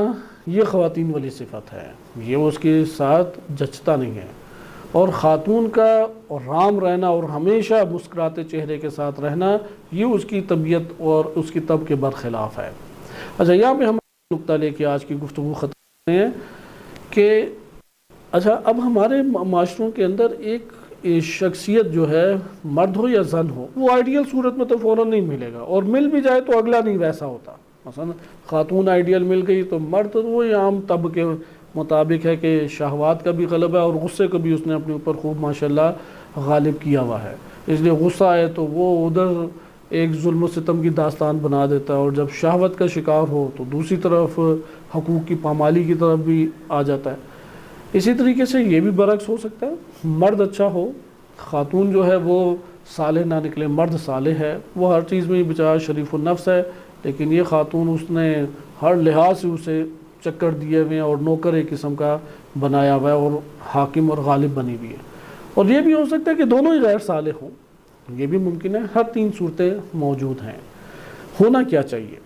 یہ خواتین والی صفت ہے، یہ اس کے ساتھ جچتا نہیں ہے، اور خاتون کا رام رہنا اور ہمیشہ مسکراتے چہرے کے ساتھ رہنا یہ اس کی طبیعت اور اس کی طب کے برخلاف ہے۔ اچھا، یہاں پہ ہم نقطہ لے کے آج کی گفتگو ختم کرتے ہیں کہ اچھا اب ہمارے معاشروں کے اندر ایک شخصیت جو ہے، مرد ہو یا زن ہو، وہ آئیڈیل صورت میں تو فوراً نہیں ملے گا، اور مل بھی جائے تو اگلا نہیں ویسا ہوتا۔ مثلا خاتون آئیڈیل مل گئی تو مرد وہی عام طب کے مطابق ہے کہ شہوات کا بھی غلبہ ہے اور غصے کو بھی اس نے اپنے اوپر خوب ماشاءاللہ غالب کیا ہوا ہے، اس لیے غصہ آئے تو وہ ادھر ایک ظلم و ستم کی داستان بنا دیتا ہے، اور جب شہوت کا شکار ہو تو دوسری طرف حقوق کی پامالی کی طرف بھی آ جاتا ہے۔ اسی طریقے سے یہ بھی برعکس ہو سکتا ہے، مرد اچھا ہو، خاتون جو ہے وہ صالح نہ نکلے، مرد صالح ہے، وہ ہر چیز میں بیچارہ شریف النفس ہے، لیکن یہ خاتون اس نے ہر لحاظ سے اسے چکر دیے ہوئے ہیں اور نوکر ایک قسم کا بنایا ہوا ہے اور حاکم اور غالب بنی ہوئی ہے۔ اور یہ بھی ہو سکتا ہے کہ دونوں ہی غیر صالح ہوں، یہ بھی ممکن ہے، ہر 3 صورتیں موجود ہیں۔ ہونا کیا چاہیے؟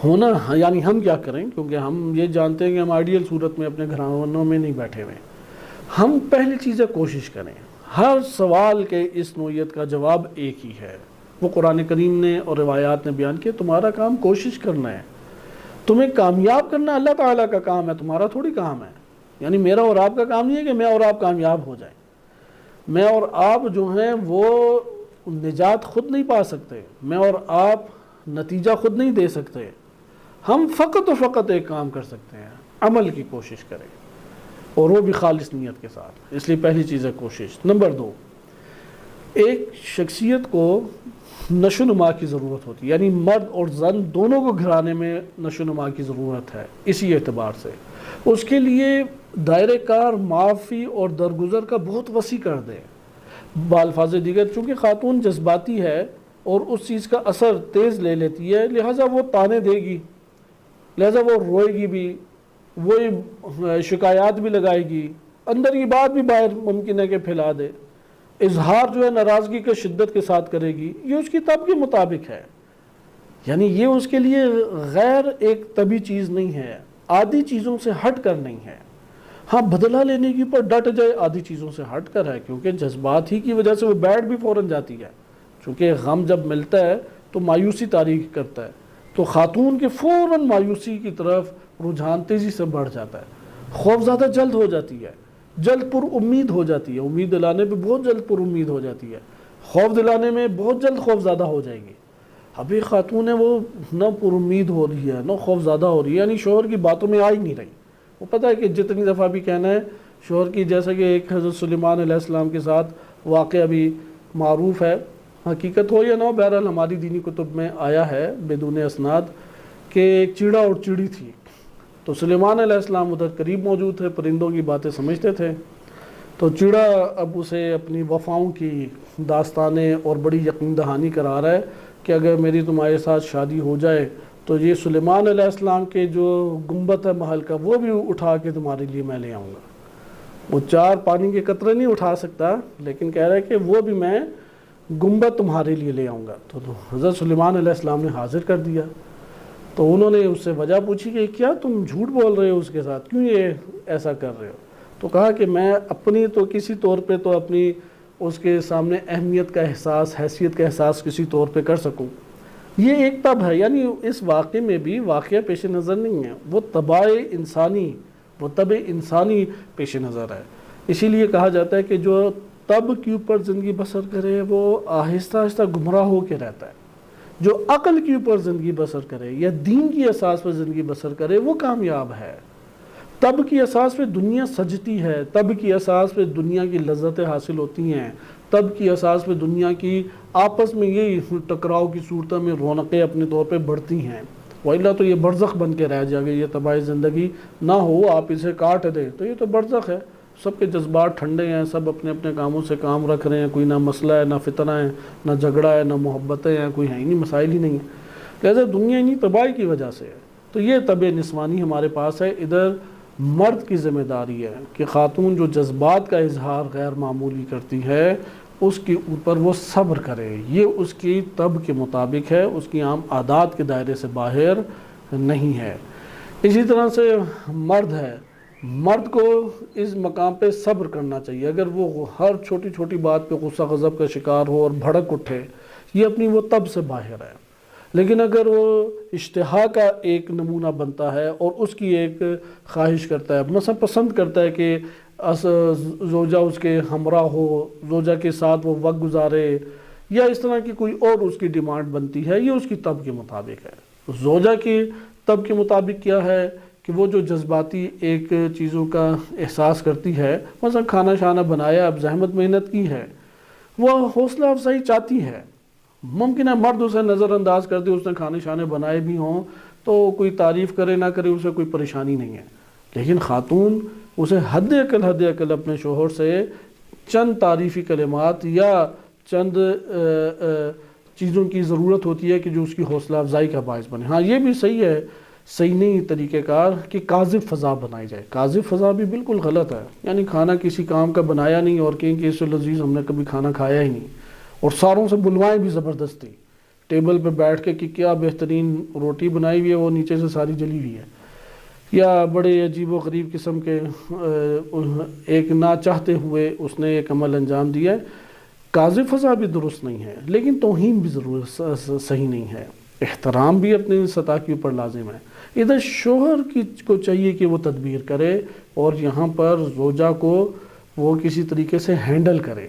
ہونا یعنی ہم کیا کریں، کیونکہ ہم یہ جانتے ہیں کہ ہم آئیڈیل صورت میں اپنے گھرانوں میں نہیں بیٹھے ہوئے، ہم پہلی چیزیں کوشش کریں، ہر سوال کے اس نوعیت کا جواب ایک ہی ہے، وہ قرآن کریم نے اور روایات نے بیان کیا، تمہارا کام کوشش کرنا ہے، تمہیں کامیاب کرنا اللہ تعالیٰ کا کام ہے، تمہارا تھوڑی کام ہے۔ یعنی میرا اور آپ کا کام نہیں ہے کہ میں اور آپ کامیاب ہو جائیں، میں اور آپ جو ہیں وہ نجات خود نہیں پا سکتے، میں اور آپ نتیجہ خود نہیں دے سکتے، ہم فقط و فقط ایک کام کر سکتے ہیں، عمل کی کوشش کریں، اور وہ بھی خالص نیت کے ساتھ۔ اس لیے پہلی چیز ہے کوشش۔ نمبر 2، ایک شخصیت کو نشو نما کی ضرورت ہوتی ہے، یعنی مرد اور زن دونوں کو گھرانے میں نشو نما کی ضرورت ہے۔ اسی اعتبار سے اس کے لیے دائرہ کار معافی اور درگزر کا بہت وسیع کر دے۔ بالفاظ دیگر چونکہ خاتون جذباتی ہے اور اس چیز کا اثر تیز لے لیتی ہے، لہٰذا وہ تانے دے گی، لہٰذا وہ روئے گی بھی، وہ شکایات بھی لگائے گی، اندر کی بات بھی باہر ممکن ہے کہ پھیلا دے، اظہار جو ہے ناراضگی کا شدت کے ساتھ کرے گی، یہ اس کی طب کے مطابق ہے، یعنی یہ اس کے لیے غیر ایک طبی چیز نہیں ہے، عادی چیزوں سے ہٹ کر نہیں ہے۔ ہاں بدلہ لینے کے اوپر ڈٹ جائے، عادی چیزوں سے ہٹ کر ہے، کیونکہ جذبات ہی کی وجہ سے وہ بیٹھ بھی فوراً جاتی ہے، چونکہ غم جب ملتا ہے تو مایوسی طاری کرتا ہے، تو خاتون کے فوراً مایوسی کی طرف رجحان تیزی سے بڑھ جاتا ہے، خوف زیادہ جلد ہو جاتی ہے، جلد پر امید ہو جاتی ہے، امید دلانے پہ بہت جلد پر امید ہو جاتی ہے، خوف دلانے میں بہت جلد خوف زیادہ ہو جائے گی۔ ابھی خاتون ہے وہ نہ پر امید ہو رہی ہے نہ خوف زیادہ ہو رہی ہے، یعنی شوہر کی باتوں میں آ ہی نہیں رہی۔ وہ پتہ ہے کہ جتنی دفعہ بھی کہنا ہے شوہر کی، جیسا کہ ایک حضرت سلیمان علیہ السلام کے ساتھ واقعہ بھی معروف ہے، حقیقت ہو یا نہ ہو، بہرحال ہماری دینی کتب میں آیا ہے بدون اسناد کہ ایک چیڑا اور چڑی تھی، تو سلیمان علیہ السلام ادھر قریب موجود تھے، پرندوں کی باتیں سمجھتے تھے، تو چیڑا اب اسے اپنی وفاؤں کی داستانیں اور بڑی یقین دہانی کرا رہا ہے کہ اگر میری تمہارے ساتھ شادی ہو جائے تو یہ سلیمان علیہ السلام کے جو گنبد ہے محل کا وہ بھی اٹھا کے تمہارے لیے میں لے آؤں گا۔ وہ 4 پانی کے قطرے نہیں اٹھا سکتا، لیکن کہہ رہا ہے کہ وہ بھی میں گنبد تمہارے لیے لے آؤں گا۔ تو حضرت سلیمان علیہ السلام نے حاضر کر دیا، تو انہوں نے اس سے وجہ پوچھی کہ کیا تم جھوٹ بول رہے ہو اس کے ساتھ، کیوں یہ ایسا کر رہے ہو؟ تو کہا کہ میں اپنی تو کسی طور پہ تو اپنی اس کے سامنے اہمیت کا احساس، حیثیت کا احساس کسی طور پہ کر سکوں۔ یہ ایک طب ہے، یعنی اس واقعے میں بھی واقعہ پیش نظر نہیں ہے، وہ طبع انسانی پیش نظر ہے۔ اسی لیے کہا جاتا ہے کہ جو طب کے اوپر زندگی بسر کرے وہ آہستہ آہستہ گمراہ ہو کے رہتا ہے، جو عقل کے اوپر زندگی بسر کرے یا دین کی اساس پر زندگی بسر کرے وہ کامیاب ہے۔ طب کی اساس پہ دنیا سجتی ہے، طب کی اساس پہ دنیا کی لذتیں حاصل ہوتی ہیں، طب کی اساس پہ دنیا کی آپس میں یہ ٹکراؤ کی صورتوں میں رونقیں اپنے طور پہ بڑھتی ہیں، وَإِلَّا تو یہ برزخ بن کے رہ جائے گا، یہ طبعی زندگی نہ ہو، آپ اسے کاٹ دیں تو یہ تو برزخ ہے، سب کے جذبات ٹھنڈے ہیں، سب اپنے اپنے کاموں سے کام رکھ رہے ہیں، کوئی نہ مسئلہ ہے، نہ فتنہ ہے، نہ جھگڑا ہے، نہ محبتیں ہیں، کوئی ہے ہی نہیں، مسائل ہی نہیں ہیں، لہذا دنیا انہی تباہی کی وجہ سے ہے۔ تو یہ طبع نسوانی ہمارے پاس ہے۔ ادھر مرد کی ذمہ داری ہے کہ خاتون جو جذبات کا اظہار غیر معمولی کرتی ہے اس کے اوپر وہ صبر کرے، یہ اس کی طب کے مطابق ہے، اس کی عام عادات کے دائرے سے باہر نہیں ہے۔ اسی طرح سے مرد ہے، مرد کو اس مقام پہ صبر کرنا چاہیے، اگر وہ ہر چھوٹی چھوٹی بات پہ غصہ غضب کا شکار ہو اور بھڑک اٹھے، یہ اپنی وہ طب سے باہر ہے، لیکن اگر وہ اشتہا کا ایک نمونہ بنتا ہے اور اس کی ایک خواہش کرتا ہے، مثلا پسند کرتا ہے کہ زوجہ اس کے ہمراہ ہو، زوجہ کے ساتھ وہ وقت گزارے، یا اس طرح کی کوئی اور اس کی ڈیمانڈ بنتی ہے، یہ اس کی طب کے مطابق ہے۔ زوجہ کی طب کے مطابق کیا ہے کہ وہ جو جذباتی ایک چیزوں کا احساس کرتی ہے، مثلا کھانا شانا بنایا، اب زحمت محنت کی ہے، وہ حوصلہ افزائی چاہتی ہے، ممکن ہے مرد اسے نظر انداز کر دے، اس نے کھانے شانے بنائے بھی ہوں تو کوئی تعریف کرے نہ کرے اسے کوئی پریشانی نہیں ہے، لیکن خاتون اسے حد عقل اپنے شوہر سے چند تعریفی کلمات یا چند چیزوں کی ضرورت ہوتی ہے کہ جو اس کی حوصلہ افزائی کا باعث بنے۔ ہاں یہ بھی صحیح ہے، صحیح نہیں طریقہ کار کہ کاذب فضا بنائی جائے، کاذب فضا بھی بالکل غلط ہے، یعنی کھانا کسی کام کا بنایا نہیں اور کہیں کہ اس سے لذیذ ہم نے کبھی کھانا کھایا ہی نہیں، اور ساروں سے بلوائیں بھی زبردستی ٹیبل پہ بیٹھ کے کہ کیا بہترین روٹی بنائی ہوئی ہے، وہ نیچے سے ساری جلی ہوئی ہے، یا بڑے عجیب و غریب قسم کے ایک نہ چاہتے ہوئے اس نے ایک عمل انجام دیا ہے۔ کاذب فضا بھی درست نہیں ہے، لیکن توہین بھی صحیح نہیں ہے، احترام بھی اپنی سطح کے اوپر لازم ہے۔ ادھر شوہر کو چاہیے کہ وہ تدبیر کرے اور یہاں پر زوجہ کو وہ کسی طریقے سے ہینڈل کرے،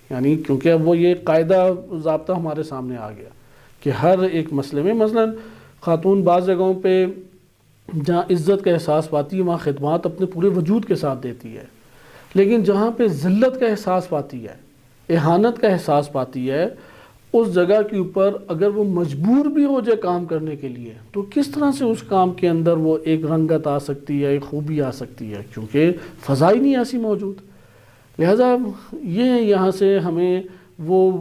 یعنی کیونکہ اب وہ یہ قاعدہ ضابطہ ہمارے سامنے آ گیا کہ ہر ایک مسئلے میں، مثلا خاتون بعض جگہوں پہ جہاں عزت کا احساس پاتی ہے وہاں خدمات اپنے پورے وجود کے ساتھ دیتی ہے، لیکن جہاں پہ ذلت کا احساس پاتی ہے، اہانت کا احساس پاتی ہے، اس جگہ کے اوپر اگر وہ مجبور بھی ہو جائے کام کرنے کے لیے تو کس طرح سے اس کام کے اندر وہ ایک رنگت آ سکتی ہے، ایک خوبی آ سکتی ہے، کیونکہ فضا ہی نہیں ایسی موجود۔ لہذا یہ یہاں سے ہمیں وہ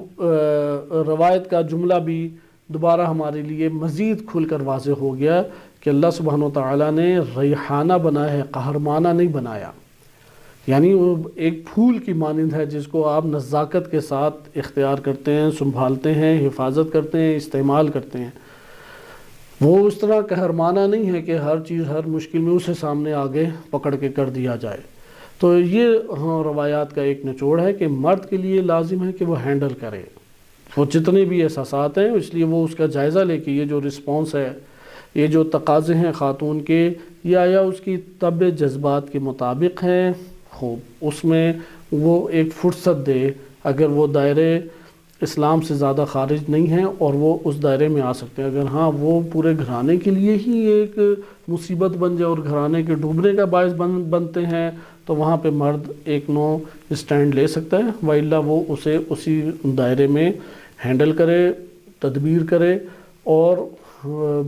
روایت کا جملہ بھی دوبارہ ہمارے لیے مزید کھل کر واضح ہو گیا کہ اللہ سبحانہ وتعالیٰ نے ریحانہ بنایا ہے، قہرمانہ نہیں بنایا، یعنی وہ ایک پھول کی مانند ہے جس کو آپ نزاکت کے ساتھ اختیار کرتے ہیں، سنبھالتے ہیں، حفاظت کرتے ہیں، استعمال کرتے ہیں۔ وہ اس طرح قہرمانہ نہیں ہے کہ ہر چیز ہر مشکل میں اسے سامنے آگے پکڑ کے کر دیا جائے۔ تو یہ روایات کا ایک نچوڑ ہے کہ مرد کے لیے لازم ہے کہ وہ ہینڈل کرے، وہ جتنے بھی احساسات ہیں، اس لیے وہ اس کا جائزہ لے کے یہ جو رسپانس ہے، یہ جو تقاضے ہیں خاتون کے، یہ آیا اس کی طبع جذبات کے مطابق ہیں، خوب اس میں وہ ایک فرصت دے، اگر وہ دائرے اسلام سے زیادہ خارج نہیں ہیں اور وہ اس دائرے میں آ سکتے ہیں، اگر ہاں وہ پورے گھرانے کے لیے ہی ایک مصیبت بن جائے اور گھرانے کے ڈوبنے کا باعث بنتے ہیں، تو وہاں پہ مرد ایک نو اسٹینڈ لے سکتا ہے، وإلا وہ اسے اسی دائرے میں ہینڈل کرے، تدبیر کرے، اور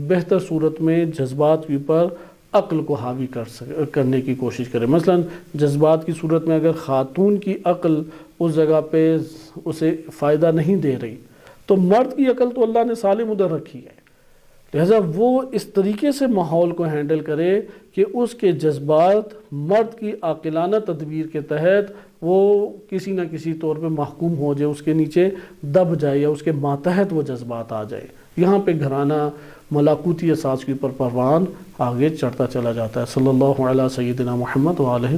بہتر صورت میں جذبات کے اوپر عقل کو حاوی کرنے کی کوشش کرے۔ مثلا جذبات کی صورت میں اگر خاتون کی عقل اس جگہ پہ اسے فائدہ نہیں دے رہی، تو مرد کی عقل تو اللہ نے سالم ادھر رکھی ہے، لہذا وہ اس طریقے سے ماحول کو ہینڈل کرے کہ اس کے جذبات مرد کی عاقلانہ تدبیر کے تحت وہ کسی نہ کسی طور پہ محکوم ہو جائے، اس کے نیچے دب جائے یا اس کے ماتحت وہ جذبات آ جائے۔ یہاں پہ گھرانہ ملاکوتی اساس کے اوپر پروان آگے چڑھتا چلا جاتا ہے۔ صلی اللہ علیہ سیدنا محمد وآلہ